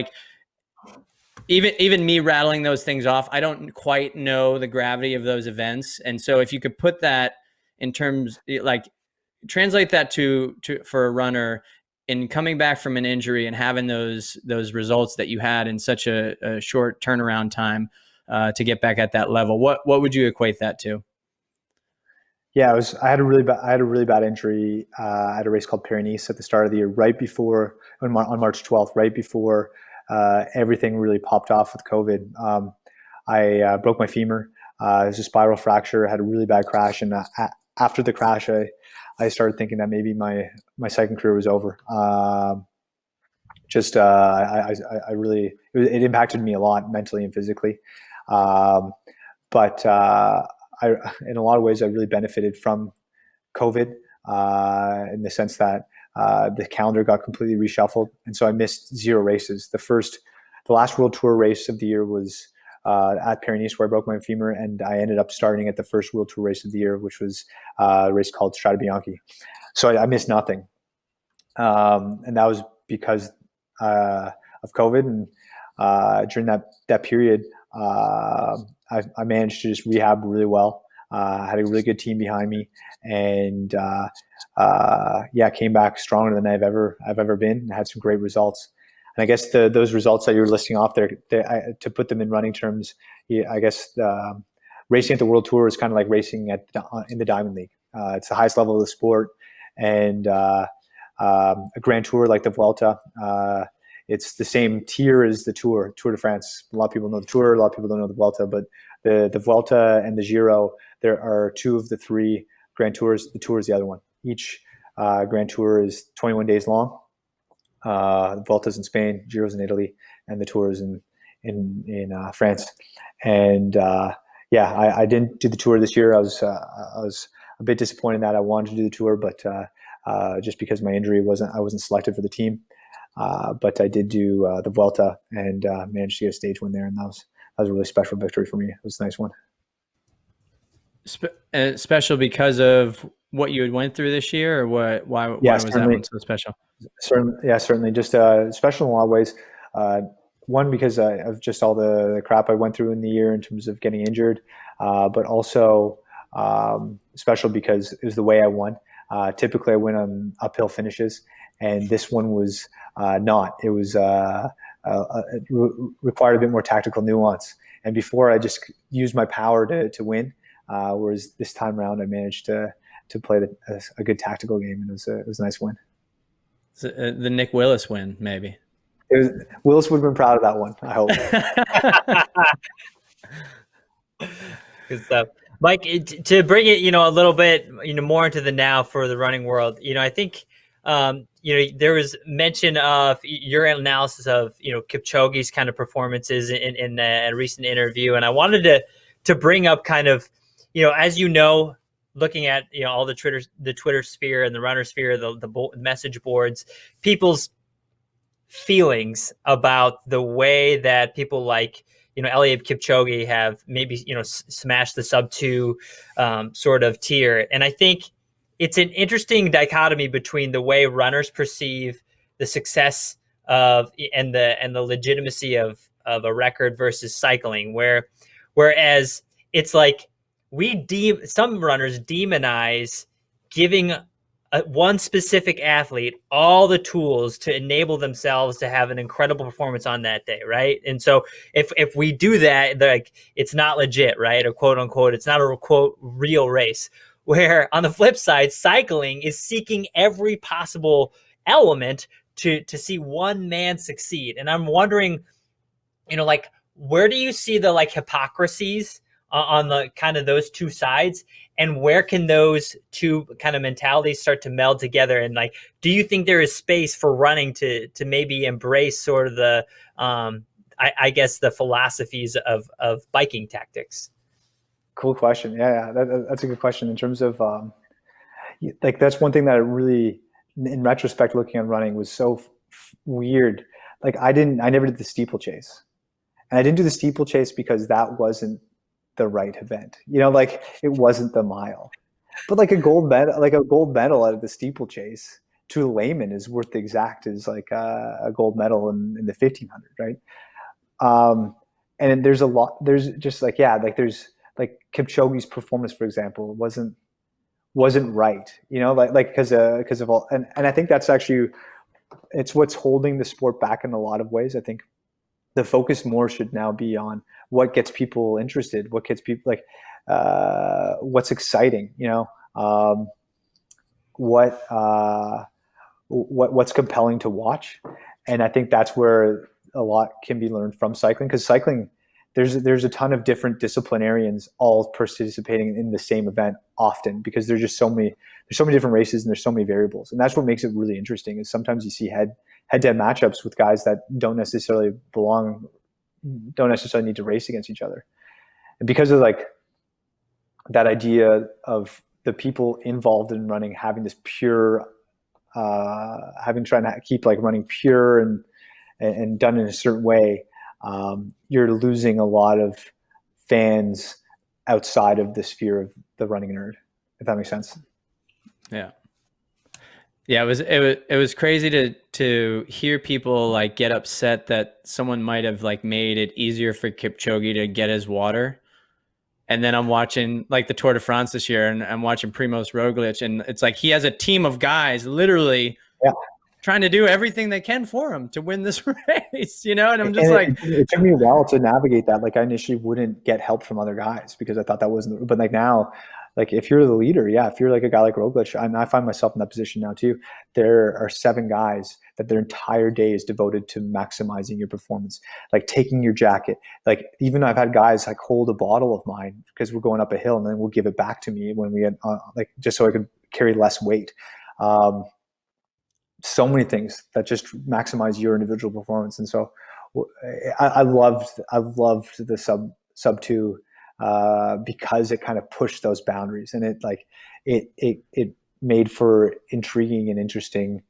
even me rattling those things off, I don't quite know the gravity of those events. And so if you could put that in terms, translate that to for a runner in coming back from an injury and having those results that you had in such a short turnaround time to get back at that level, what would you equate that to? Yeah, I had a really bad injury at a race called Paris-Nice at the start of the year, right before on March 12th, right before everything really popped off with COVID. I broke my femur. It was a spiral fracture. I had a really bad crash, and after the crash, I started thinking that maybe my cycling career was over. It impacted me a lot mentally and physically. But in a lot of ways, I really benefited from COVID in the sense that the calendar got completely reshuffled, and so I missed 0 races. The last World Tour race of the year was at Paris-Nice, where I broke my femur, and I ended up starting at the first World Tour race of the year, which was a race called Strade Bianche. So I missed nothing, and that was because of COVID. And during that period, I managed to just rehab really well. I had a really good team behind me, and came back stronger than I've ever been. I had some great results. And I guess those results that you're listing off there, to put them in running terms, I guess racing at the World Tour is kind of like racing in the Diamond League. It's the highest level of the sport, and a Grand Tour like the Vuelta, it's the same tier as the Tour de France. A lot of people know the Tour, a lot of people don't know the Vuelta, but the Vuelta and the Giro, there are 2 of the 3 Grand Tours. The Tour is the other one. Each Grand Tour is 21 days long. The Vuelta's in Spain, Giro's in Italy, and the Tour is in France. And I didn't do the Tour this year. I was a bit disappointed that I wanted to do the Tour, but just because of my injury, I wasn't selected for the team. But I did do the Vuelta and managed to get a stage win there, and that was a really special victory for me. It was a nice one. Special because of what you had went through this year, or what? Why was that one so special? Certainly. Just special in a lot of ways. One, because of just all the crap I went through in the year in terms of getting injured, but also special because it was the way I won. Typically, I win on uphill finishes, and this one was not. It was it required a bit more tactical nuance. And before, I just used my power to win, whereas this time around, I managed to play a good tactical game, and it was a nice win. The Nick Willis win, maybe. Willis would have been proud of that one, I hope. Good stuff. Mike, to bring it, a little bit, more into the now for the running world, I think, there was mention of your analysis of, Kipchoge's kind of performances in a recent interview. And I wanted to bring up kind of, as you know, looking at all the Twitter sphere and the runner sphere, the message boards, people's feelings about the way that people like Eliud Kipchoge have maybe smashed the sub 2 sort of tier. And I think it's an interesting dichotomy between the way runners perceive the success of and the legitimacy of a record versus cycling, whereas it's like some runners demonize giving one specific athlete all the tools to enable themselves to have an incredible performance on that day, right? And so if we do that, like, it's not legit, right? Or quote unquote, it's not a quote real race. Where on the flip side, cycling is seeking every possible element to see one man succeed. And I'm wondering, like, where do you see the like hypocrisies on the kind of those two sides, and where can those two kind of mentalities start to meld together? And like, do you think there is space for running to maybe embrace sort of the I guess the philosophies of biking tactics? Cool question. Yeah, that's a good question. In terms of like, that's one thing that I really, in retrospect, looking at running, was so weird. Like, I never did the steeplechase, and I didn't do the steeplechase because that wasn't the right event. Like, it wasn't the mile. But like a gold medal out of the steeplechase to a layman is worth the exact as like a gold medal in the 1500, right? And there's just like, there's like Kipchoge's performance, for example, wasn't right, like because of all, and I think that's actually, it's what's holding the sport back in a lot of ways. I think the focus more should now be on what gets people interested, what gets people like, what's exciting, what's compelling to watch. And I think that's where a lot can be learned from cycling, because cycling, there's a ton of different disciplinarians all participating in the same event often, because there's so many different races and there's so many variables. And that's what makes it really interesting, is sometimes you see head-to-head matchups with guys that don't necessarily need to race against each other. And because of like that idea of the people involved in running having this pure, trying to keep like running pure and done in a certain way, you're losing a lot of fans outside of the sphere of the running nerd, if that makes sense. Yeah. Yeah, it was crazy to hear people like get upset that someone might have like made it easier for Kipchoge to get his water. And then I'm watching like the Tour de France this year, and I'm watching Primož Roglič, and it's like he has a team of guys literally trying to do everything they can for him to win this race, And I'm just it took me a while to navigate that. Like, I initially wouldn't get help from other guys because I thought that wasn't, but like now, like if you're the leader, if you're like a guy like Roglič, I find myself in that position now too. There are 7 guys that their entire day is devoted to maximizing your performance, like taking your jacket. Like, even I've had guys like hold a bottle of mine because we're going up a hill, and then we'll give it back to me when we get like, just so I could carry less weight. So many things that just maximize your individual performance. And so I loved the sub 2 because it kind of pushed those boundaries, and it made for intriguing and interesting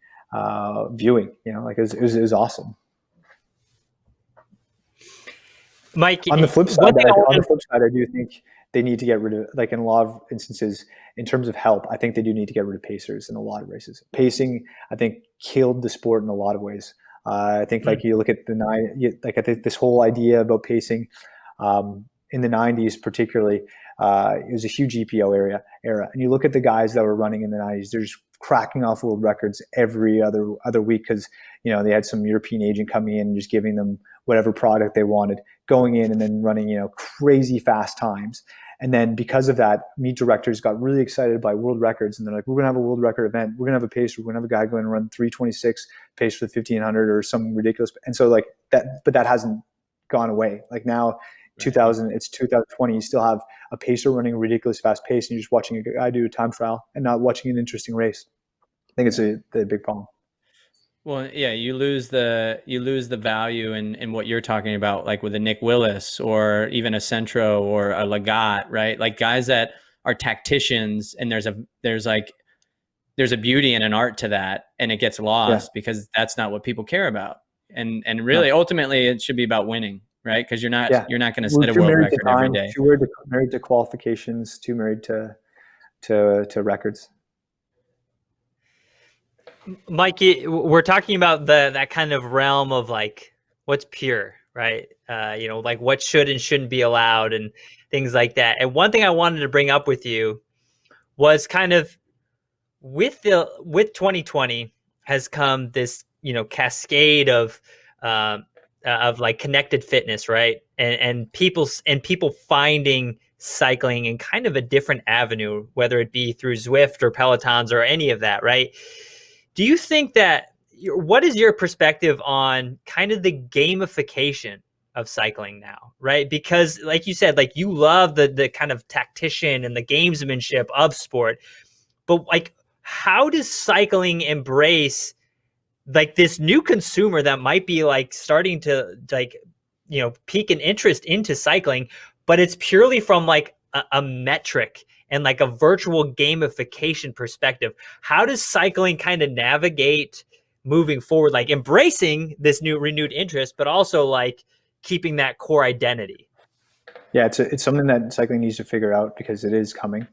viewing. Like it was awesome. Mike, on the flip side, I do think they need to get rid of, like in a lot of instances, in terms of help, I think they do need to get rid of pacers in a lot of races. Pacing, I think, killed the sport in a lot of ways. I think like you look at I think this whole idea about pacing in the 90s particularly, it was a huge EPO era. And you look at the guys that were running in the 90s, they're just cracking off world records every other week because, they had some European agent coming in and just giving them whatever product they wanted, going in and then running, crazy fast times. And then because of that, meet directors got really excited by world records, and they're like, we're going to have a world record event. We're going to have a pacer. We're going to have a guy going and run 3:26 pace for the 1500 or some ridiculous. And so like that, but that hasn't gone away. Like now, it's 2020, you still have a pacer running a ridiculous fast pace, and you're just watching a guy do a time trial and not watching an interesting race. I think it's the big problem. Well, yeah, you lose the value in what you're talking about, like with a Nick Willis or even a Centro or a Lagat, right? Like guys that are tacticians, and there's a beauty and an art to that, and it gets Yeah, lost because that's not what people care about. And no, really, ultimately, it should be about winning, right? Because yeah. you're not going to We're set a too world married to record every time, day. too married to qualifications, too married to records. Mikey, we're talking about that kind of realm of like what's pure, right? Like what should and shouldn't be allowed and things like that. And one thing I wanted to bring up with you was kind of with 2020 has come this cascade of like connected fitness, right? And people finding cycling in kind of a different avenue, whether it be through Zwift or Pelotons or any of that, right? Do you think that what is your perspective on kind of the gamification of cycling now, right? Because like you said, like you love the kind of tactician and the gamesmanship of sport, but like how does cycling embrace like this new consumer that might be like starting to like peak an interest into cycling, but it's purely from like a metric and like a virtual gamification perspective? How does cycling kind of navigate moving forward, like embracing this new renewed interest, but also like keeping that core identity? Yeah, it's something that cycling needs to figure out because it is coming.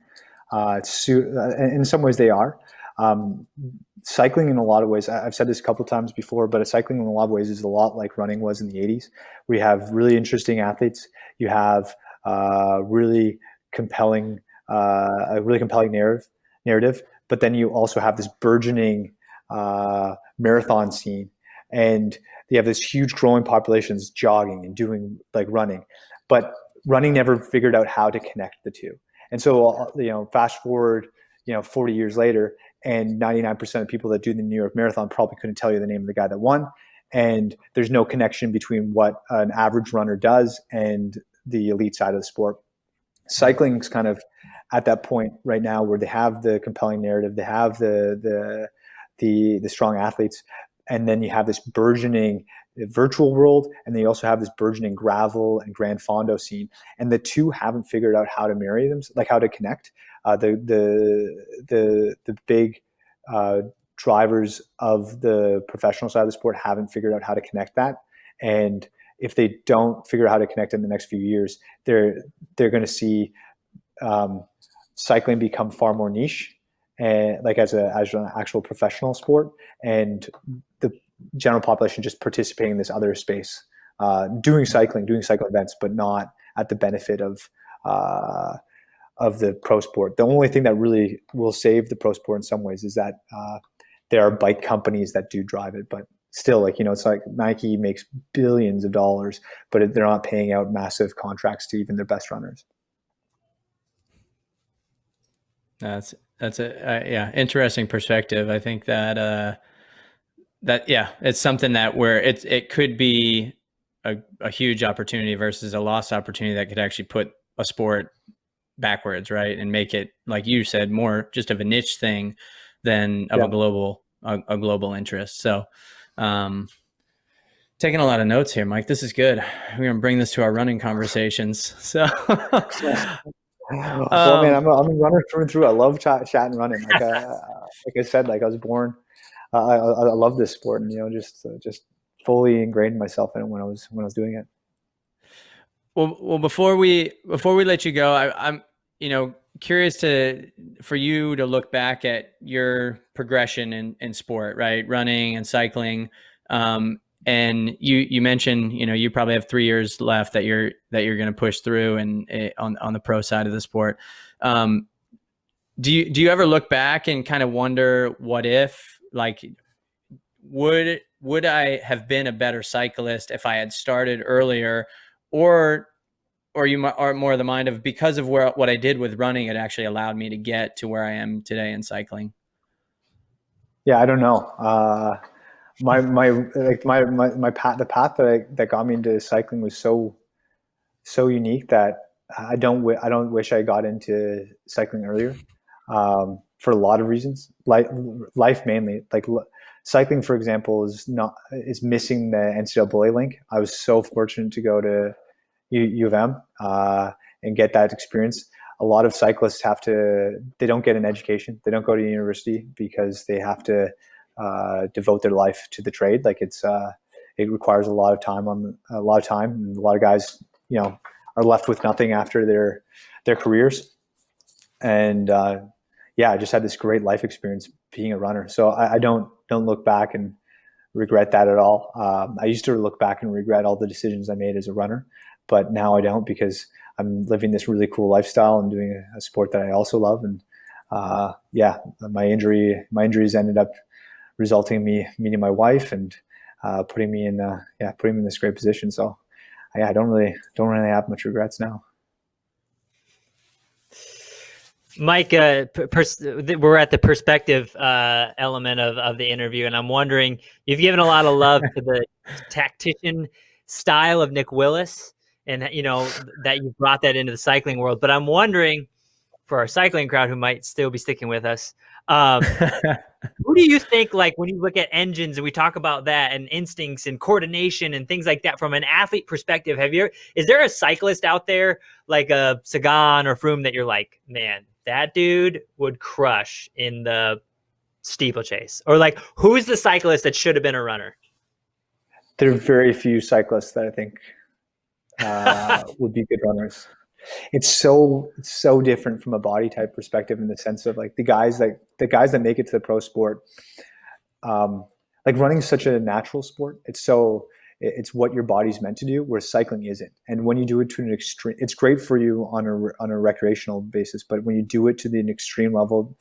In some ways they are. Um, Cycling in a lot of ways, I've said this a couple of times before, but cycling in a lot of ways is a lot like running was in the 80s. We have really interesting athletes. You have really compelling, a really compelling narrative, but then you also have this burgeoning marathon scene, and you have this huge growing populations jogging and doing like running, but running never figured out how to connect the two. And so, fast forward, 40 years later, and 99% of people that do the New York Marathon probably couldn't tell you the name of the guy that won. And there's no connection between what an average runner does and the elite side of the sport. Cycling's kind of at that point right now where they have the compelling narrative, they have the strong athletes, and then you have this burgeoning virtual world, and then you also have this burgeoning gravel and Grand Fondo scene, and the two haven't figured out how to marry them, like how to connect. The big drivers of the professional side of the sport haven't figured out how to connect that, and if they don't figure out how to connect in the next few years, they're going to see cycling become far more niche, and like as an actual professional sport, and the general population just participating in this other space, doing cycling events, but not at the benefit of the pro sport. The only thing that really will save the pro sport in some ways is that there are bike companies that do drive it, but still, like, it's like Nike makes billions of dollars, but they're not paying out massive contracts to even their best runners. That's a interesting perspective. I think that it's something that where it could be a huge opportunity versus a lost opportunity that could actually put a sport backwards, right, and make it, like you said, more just of a niche thing than of a global interest. So taking a lot of notes here, Mike. This is good. We're gonna bring this to our running conversations. So well, man, I'm a runner through and through. I love chatting running. Like I said, like I was born. I love this sport, and just fully ingrained myself in it when I was doing it. Well, before we let you go, I'm curious for you to look back at your progression in sport, right? Running and cycling. And you mentioned, you probably have 3 years left that you're going to push through and on the pro side of the sport. Do you ever look back and kind of wonder what if, like, would I have been a better cyclist if I had started earlier, or you are more of the mind of, because of what I did with running, it actually allowed me to get to where I am today in cycling? Yeah, I don't know. My path, the path that got me into cycling was so unique that I don't wish I got into cycling earlier, for a lot of reasons. Life mainly, like cycling, for example, is missing the NCAA link. I was so fortunate to go to U of M and get that experience. A lot of cyclists they don't get an education. They don't go to university because they have to devote their life to the trade. Like it requires a lot of time, and a lot of guys, are left with nothing after their careers. And I just had this great life experience being a runner. So I don't look back and regret that at all. I used to look back and regret all the decisions I made as a runner, but now I don't, because I'm living this really cool lifestyle and doing a sport that I also love. And my injuries ended up resulting in me meeting my wife and putting me in this great position. So I don't really have much regrets now. Mike, we're at the perspective element of the interview, and I'm wondering, you've given a lot of love to the tactician style of Nick Willis, and that you brought that into the cycling world. But I'm wondering, for our cycling crowd who might still be sticking with us, who do you think, like when you look at engines and we talk about that and instincts and coordination and things like that from an athlete perspective, is there a cyclist out there like a Sagan or Froome that you're like, man, that dude would crush in the steeplechase? Or like, who's the cyclist that should have been a runner? There are very few cyclists that I think would be good runners. It's so different from a body type perspective, in the sense of like the guys that make it to the pro sport, like running is such a natural sport. It's what your body's meant to do, whereas cycling isn't. And when you do it to an extreme, it's great for you on a recreational basis, but when you do it to the extreme level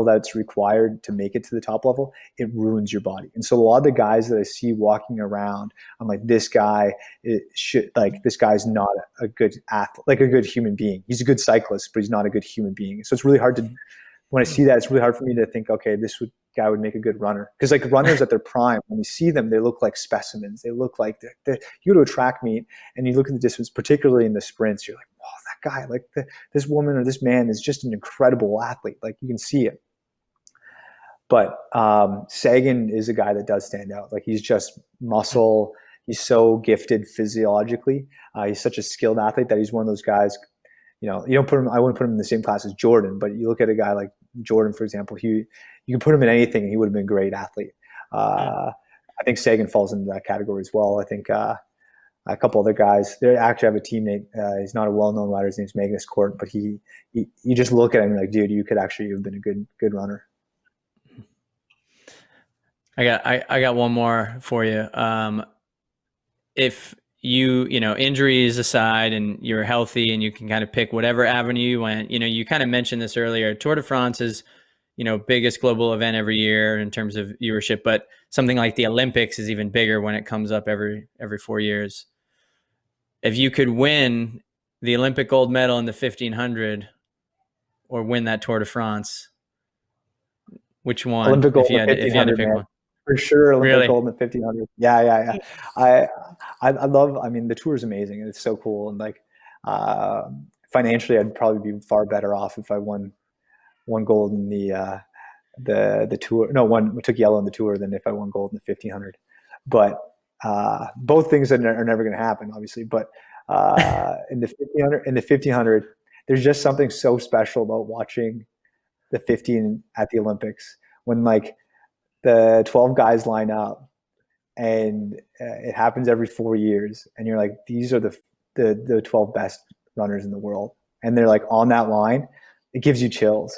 that's required to make it to the top level, it ruins your body. And so a lot of the guys that I see walking around, I'm like, this guy's not a good athlete, like a good human being. He's a good cyclist, but he's not a good human being. So it's really hard when I see that, it's really hard for me to think, okay, guy would make a good runner. Because like runners at their prime, when you see them, they look like specimens. They look like you go to a track meet and you look at the distance, particularly in the sprints, you're like, wow, that guy, like this woman or this man is just an incredible athlete. Like you can see it. But Sagan is a guy that does stand out. Like he's just muscle. He's so gifted physiologically. He's such a skilled athlete that he's one of those guys. I wouldn't put him in the same class as Jordan, but you look at a guy like Jordan, for example, you can put him in anything and he would have been a great athlete. I think Sagan falls into that category as well. I think a couple other guys, they actually have a teammate. He's not a well-known rider. His name's Magnus Cort, but you just look at him like, dude, you could actually have been a good runner. I got one more for you. If injuries aside and you're healthy and you can kind of pick whatever avenue you went, you kind of mentioned this earlier, Tour de France is, biggest global event every year in terms of viewership, but something like the Olympics is even bigger when it comes up every 4 years. If you could win the Olympic gold medal in the 1500 or win that Tour de France, which one? Olympic gold if you had to pick one. For sure, Olympic Really? gold in the 1500. Yeah. I love. I mean, the tour is amazing and it's so cool. And like financially, I'd probably be far better off if I won gold in the tour. No, took yellow in the tour than if I won gold in the 1500. But both things are never going to happen, obviously. But in the 1500, there's just something so special about watching the 15 at the Olympics when like the 12 guys line up, and it happens every 4 years, and you're like, these are the 12 best runners in the world, and they're like on that line. It gives you chills.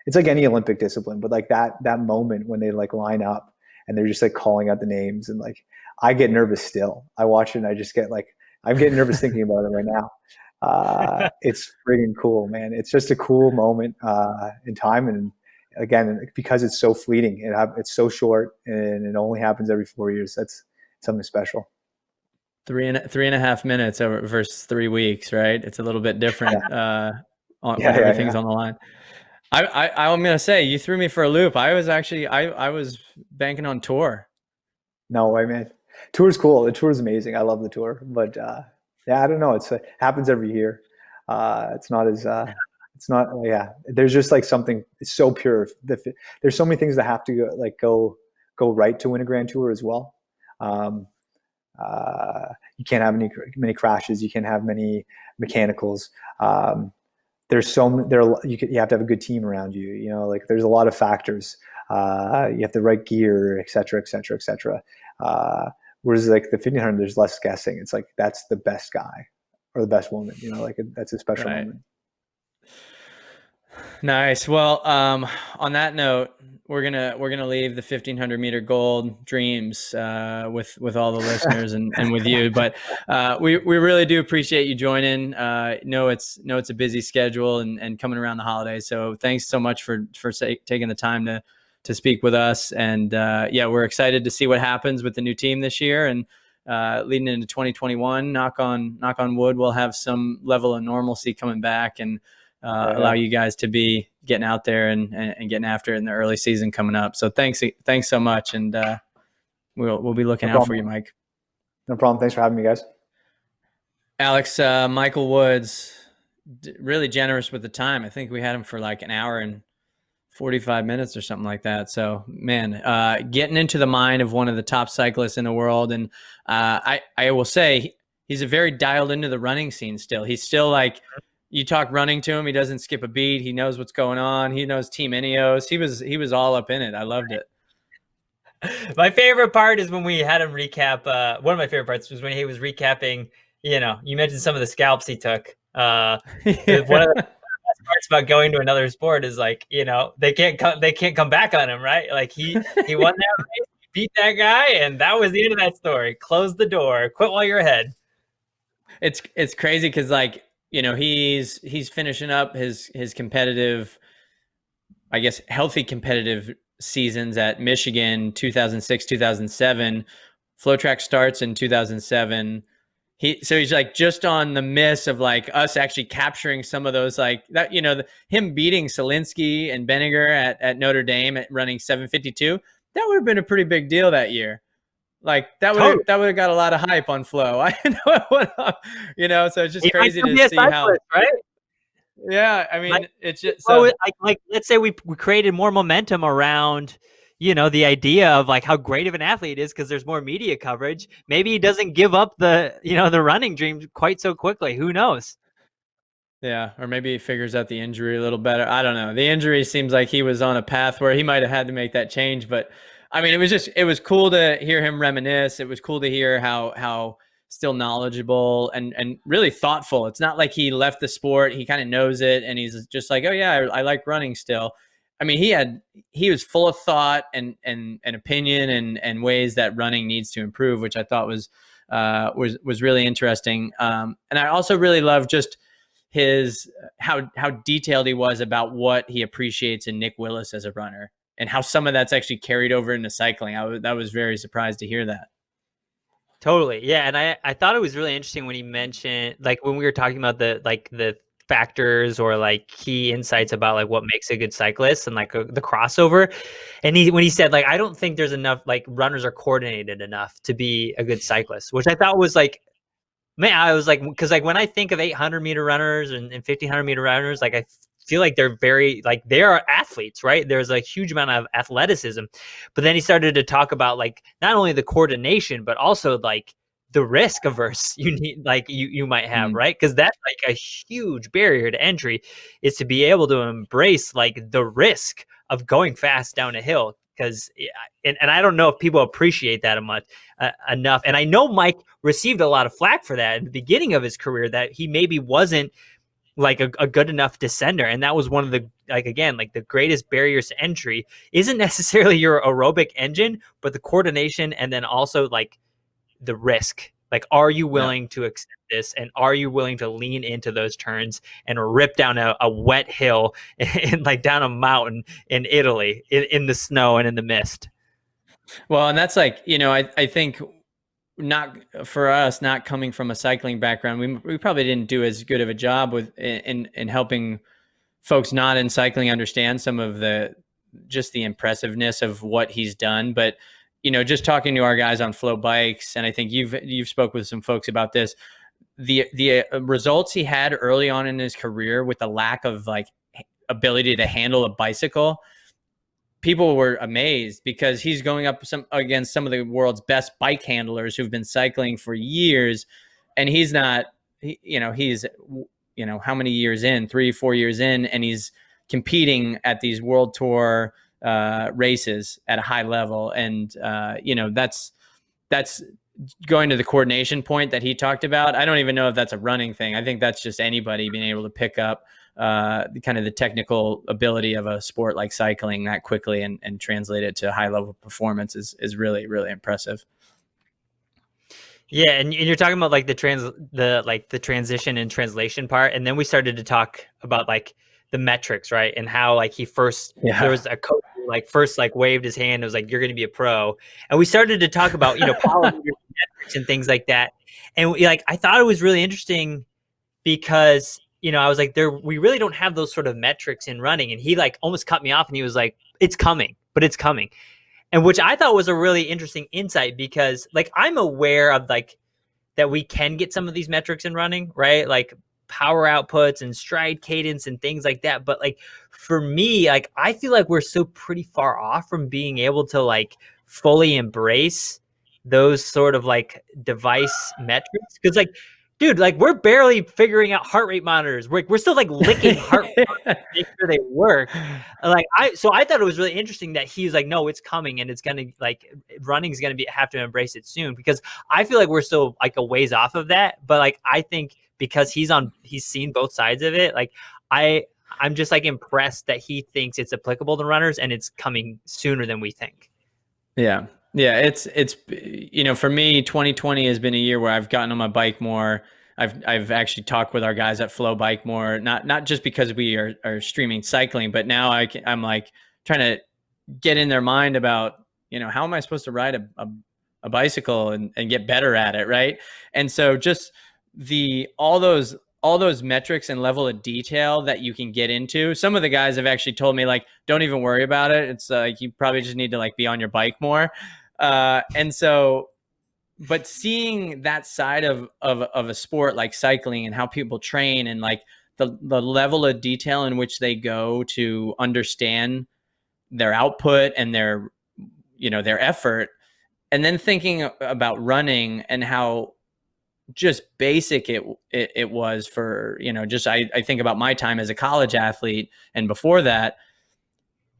It's like any Olympic discipline, but like that moment when they like line up and they're just like calling out the names, and like I get nervous still. I watch it and I just get like, I'm getting nervous thinking about it right now. It's friggin' cool, man. It's just a cool moment in time, and again, because it's so fleeting, it's so short, and it only happens every 4 years. That's something special. 3.5 minutes versus 3 weeks, right? It's a little bit different. When everything's on the line. I'm gonna say you threw me for a loop. I was banking on Tour. No way, man. Tour's cool. The tour is amazing. I love the tour, but I don't know. It happens every year. It's not as. It's not, there's just like something, it's so pure. There's so many things that have to go go right to win a Grand Tour as well. You can't have many crashes. You can't have many mechanicals. There's you have to have a good team around you. You know, like there's a lot of factors. You have the right gear, et cetera, et cetera, et cetera. Whereas like the 1500, there's less guessing. It's like that's the best guy or the best woman. You know, like that's a special moment. Nice. Well, on that note, we're gonna leave the 1500 meter gold dreams with all the listeners and with you. But we really do appreciate you joining. Know it's a busy schedule and coming around the holidays. So thanks so much for taking the time to speak with us. And yeah, we're excited to see what happens with the new team this year and leading into 2021. Knock on wood, we'll have some level of normalcy coming back and allow you guys to be getting out there and getting after it in the early season coming up. So thanks so much. And we'll be looking out for you, Mike. No problem. Thanks for having me, guys. Alex, Michael Woods, really generous with the time. I think we had him for like an hour and 45 minutes or something like that. So man, getting into the mind of one of the top cyclists in the world. And I will say he's a very dialed into the running scene still. He's still like, you talk running to him, he doesn't skip a beat. He knows what's going on. He knows Team Ineos. He was all up in it. I loved it. My favorite part is when we had him recap. One of my favorite parts was when he was recapping. You know, you mentioned some of the scalps he took. One of the best parts about going to another sport is like, you know, they can't come back on him, right? Like he won that race, he beat that guy, and that was the end of that story. Close the door. Quit while you're ahead. It's crazy because like, you know, he's finishing up his competitive, I guess, healthy competitive seasons at Michigan, 2006, 2007. FloTrack starts in 2007. So he's like just on the miss of like us actually capturing some of those, like that, you know, him beating Selinsky and Benninger at Notre Dame at running 7:52. That would have been a pretty big deal that year. Like that would have got a lot of hype on Flow. I know, you know. So it's just crazy to see how. Right? Yeah, I mean, like, it's just so. Like let's say we created more momentum around, you know, the idea of like how great of an athlete is because there's more media coverage. Maybe he doesn't give up the running dream quite so quickly. Who knows? Yeah, or maybe he figures out the injury a little better. I don't know. The injury seems like he was on a path where he might have had to make that change, but. I mean, it was cool to hear him reminisce. It was cool to hear how still knowledgeable and really thoughtful. It's not like he left the sport. He kind of knows it. And he's just like, oh yeah, I like running still. I mean, he was full of thought and opinion and ways that running needs to improve, which I thought was really interesting. And I also really love just how detailed he was about what he appreciates in Nick Willis as a runner. And how some of that's actually carried over into cycling. I was very surprised to hear that. Totally. Yeah. And I thought it was really interesting when he mentioned, like when we were talking about the factors or like key insights about like what makes a good cyclist and like the crossover. And when he said like, I don't think there's enough, like runners are coordinated enough to be a good cyclist, which I thought was like, man, I was like, because like when I think of 800 meter runners and 1500 meter runners, like I feel like they're very, like they are athletes, right? There's a huge amount of athleticism. But then he started to talk about like not only the coordination, but also like the risk averse you might have, right? Because that's like a huge barrier to entry is to be able to embrace like the risk of going fast down a hill. Because and I don't know if people appreciate that enough. And I know Mike received a lot of flack for that in the beginning of his career, that he maybe wasn't like a good enough descender. And that was one of the, like, again, like the greatest barriers to entry isn't necessarily your aerobic engine, but the coordination and then also like the risk. Like, are you willing to accept this? And are you willing to lean into those turns and rip down a wet hill and like down a mountain in Italy in the snow and in the mist? Well, and that's like, you know, I think not for us, not coming from a cycling background, we probably didn't do as good of a job in helping folks not in cycling understand some of the impressiveness of what he's done. But, you know, just talking to our guys on Flow Bikes, and I think you've spoke with some folks about this, the results he had early on in his career with the lack of like ability to handle a bicycle, people were amazed because he's going up against some of the world's best bike handlers who've been cycling for years, and he's not. He's how many years in? 3-4 years in, and he's competing at these world tour races at a high level, and that's going to the coordination point that he talked about. I don't even know if that's a running thing. I think that's just anybody being able to pick up kind of the technical ability of a sport like cycling that quickly and translate it to high level performance is really, really impressive. Yeah, and you're talking about like the transition and translation part, and then we started to talk about like the metrics, right? And how like there was a coach who like first like waved his hand and was like, "You're going to be a pro," and we started to talk about power metrics and things like that, and I thought it was really interesting because I was like, we really don't have those sort of metrics in running, and he like almost cut me off, and he was like, "It's coming, but it's coming." And which I thought was a really interesting insight because like I'm aware of like that we can get some of these metrics in running, right? Like power outputs and stride cadence and things like that. But like for me, like I feel like we're so pretty far off from being able to like fully embrace those sort of like device metrics. Cause like, dude, like we're barely figuring out heart rate monitors. We're still like licking heart rate to make sure they work. So I thought it was really interesting that he was like, no, it's coming, and it's gonna like running is gonna have to embrace it soon, because I feel like we're still like a ways off of that. But like I think because he's seen both sides of it, like I'm just like impressed that he thinks it's applicable to runners and it's coming sooner than we think. Yeah. Yeah, it's for me, 2020 has been a year where I've gotten on my bike more. I've actually talked with our guys at Flow Bike more, not just because we are streaming cycling, but now I'm like trying to get in their mind about how am I supposed to ride a bicycle and get better at it, right? And so just all those metrics and level of detail that you can get into. Some of the guys have actually told me like, don't even worry about it. It's like you probably just need to like be on your bike more. And so, but seeing that side of a sport like cycling and how people train and like the level of detail in which they go to understand their output and their effort, and then thinking about running and how just basic it was for, just I think about my time as a college athlete and before that,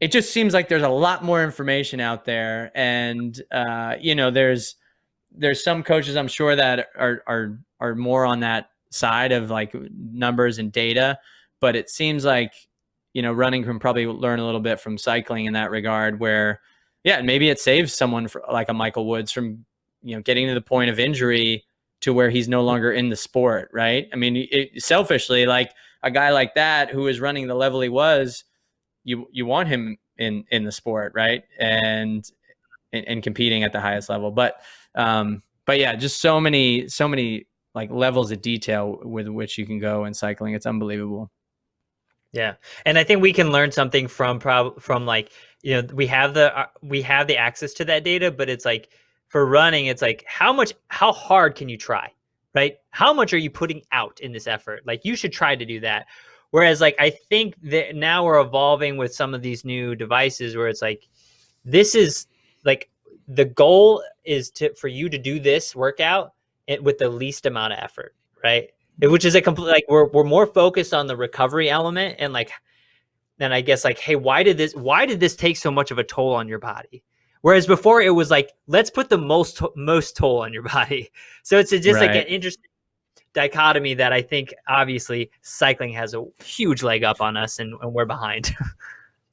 it just seems like there's a lot more information out there. And, there's some coaches I'm sure that are more on that side of like numbers and data, but it seems like, running can probably learn a little bit from cycling in that regard where, yeah, maybe it saves someone like a Michael Woods from, getting to the point of injury to where he's no longer in the sport. Right. I mean, selfishly, like a guy like that who is running the level he was, you want him in the sport. Right. And competing at the highest level. But yeah, just so many like levels of detail with which you can go in cycling. It's unbelievable. Yeah. And I think we can learn something from like, we have the access to that data, but it's like for running, it's like how hard can you try, right? How much are you putting out in this effort? Like you should try to do that. Whereas like, I think that now we're evolving with some of these new devices where it's like, this is like the goal is for you to do this workout with the least amount of effort, right? Which is a complete, like we're more focused on the recovery element and like, then I guess like, hey, why did this take so much of a toll on your body? Whereas before it was like, let's put the most toll on your body. So it's just right. Like an interesting dichotomy that I think obviously cycling has a huge leg up on us and we're behind.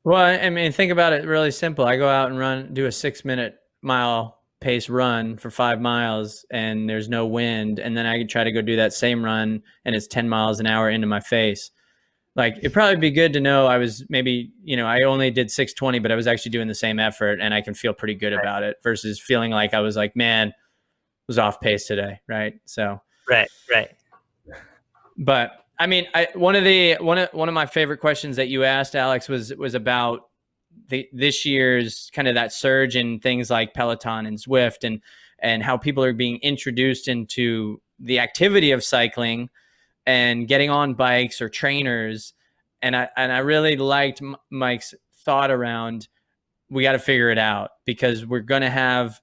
Well, I mean, think about it really simple. I go out and do a 6-minute mile pace run for 5 miles and there's no wind. And then I could try to go do that same run and it's 10 miles an hour into my face. Like it'd probably be good to know I was maybe, I only did 620, but I was actually doing the same effort and I can feel pretty good about it versus feeling like I was like, man, I was off pace today. Right. So, right. But I mean, one of my favorite questions that you asked, Alex, was about this year's kind of that surge in things like Peloton and Zwift and how people are being introduced into the activity of cycling and getting on bikes or trainers. And I really liked Mike's thought around we got to figure it out, because we're going to have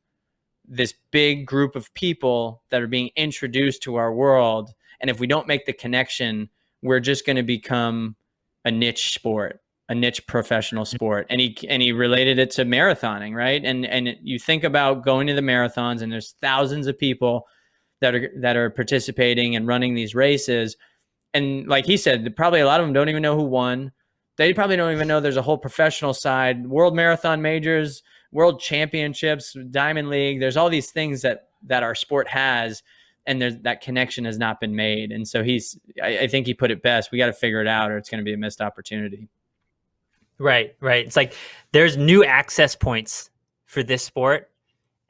this big group of people that are being introduced to our world. And if we don't make the connection, we're just going to become a niche sport, a niche professional sport. And he related it to marathoning, right? And you think about going to the marathons, and there's thousands of people that are participating and running these races. And like he said, probably a lot of them don't even know who won. They probably don't even know there's a whole professional side, world marathon majors, world championships, Diamond League. There's all these things that our sport has, and that connection has not been made. And so I think he put it best. We got to figure it out, or it's going to be a missed opportunity. Right. It's like there's new access points for this sport,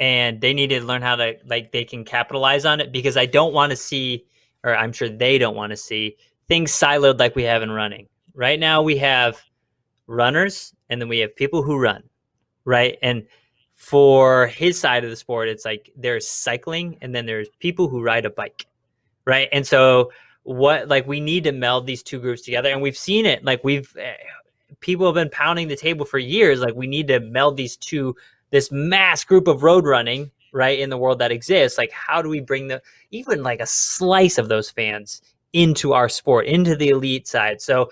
and they need to learn how to, like, they can capitalize on it, because I don't want to see, or I'm sure they don't want to see, things siloed like we have in running. Right now we have runners, and then we have people who run, right? And for his side of the sport, it's like there's cycling, and then there's people who ride a bike, right? And so we need to meld these two groups together, and we've seen it. Like people have been pounding the table for years. Like, we need to meld this mass group of road running, right, in the world that exists. Like, how do we bring even like a slice of those fans into our sport, into the elite side? So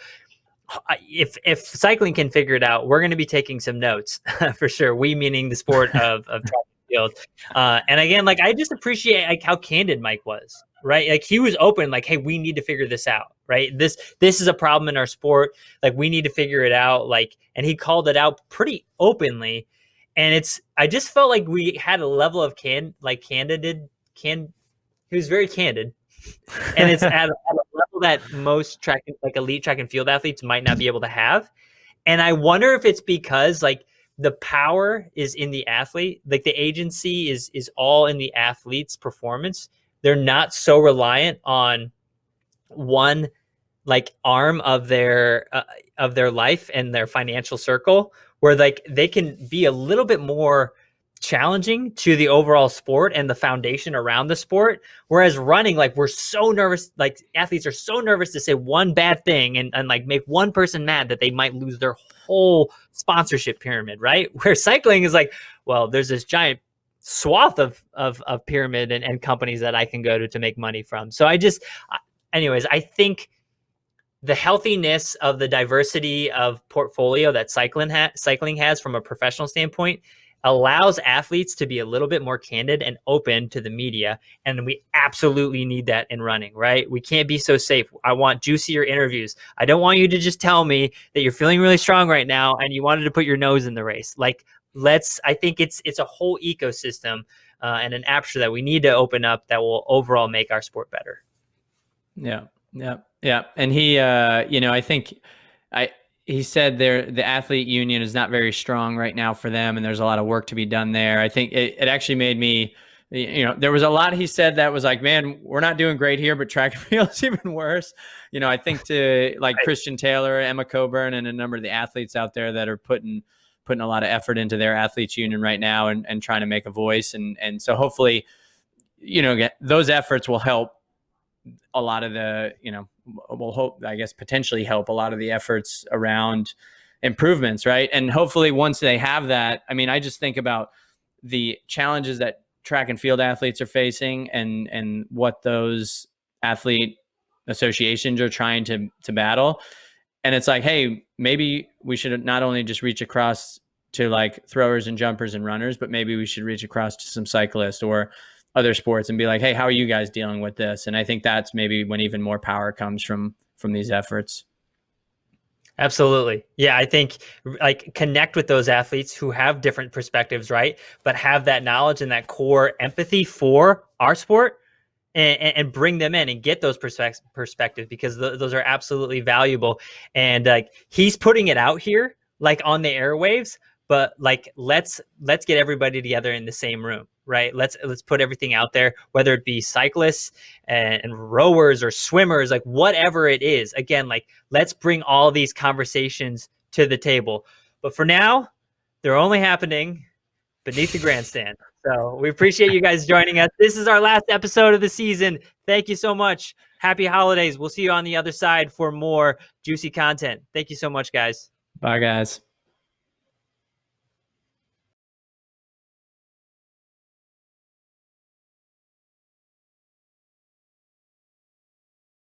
if cycling can figure it out, we're going to be taking some notes for sure. We meaning the sport of track and field. And again, like, I just appreciate like how candid Mike was, right? Like, he was open, like, hey, we need to figure this out, right? This is a problem in our sport. Like, we need to figure it out. Like, and he called it out pretty openly. And I just felt like we had a level of he was very candid. And it's at a level that most elite track and field athletes might not be able to have. And I wonder if it's because like the power is in the athlete, like the agency is all in the athlete's performance. They're not so reliant on one like arm of their life and their financial circle, where like they can be a little bit more challenging to the overall sport and the foundation around the sport. Whereas running, like, we're so nervous, like athletes are so nervous to say one bad thing and like make one person mad that they might lose their whole sponsorship pyramid, right? Where cycling is like, well, there's this giant swath of pyramid and companies that I can go to make money from. So anyways, I think the healthiness of the diversity of portfolio that cycling has from a professional standpoint allows athletes to be a little bit more candid and open to the media. And we absolutely need that in running, right? We can't be so safe. I want juicier interviews. I don't want you to just tell me that you're feeling really strong right now and you wanted to put your nose in the race. Like, I think it's a whole ecosystem and an aperture that we need to open up that will overall make our sport better. Yeah. And he, I think he said the athlete union is not very strong right now for them, and there's a lot of work to be done there. I think it actually made me, there was a lot he said that was like, man, we're not doing great here, but track and field is even worse. I think to like Christian Taylor, Emma Coburn, and a number of the athletes out there that are putting a lot of effort into their athletes union right now and trying to make a voice. And so hopefully, those efforts will help a lot of the, will hope, I guess, potentially help a lot of the efforts around improvements, right? And hopefully once they have that, I mean, I just think about the challenges that track and field athletes are facing and what those athlete associations are trying to battle. And it's like, hey, maybe we should not only just reach across to like throwers and jumpers and runners, but maybe we should reach across to some cyclists or other sports and be like, hey, how are you guys dealing with this? And I think that's maybe when even more power comes from these efforts. Absolutely. Yeah, I think like connect with those athletes who have different perspectives, right? But have that knowledge and that core empathy for our sport and bring them in and get those perspectives because those are absolutely valuable. And like he's putting it out here, like on the airwaves, but like let's get everybody together in the same room. Right. Let's put everything out there, whether it be cyclists and rowers or swimmers, like whatever it is. Again, like let's bring all these conversations to the table. But for now, they're only happening beneath the grandstand. So we appreciate you guys joining us. This is our last episode of the season. Thank you so much. Happy holidays. We'll see you on the other side for more juicy content. Thank you so much, guys. Bye, guys.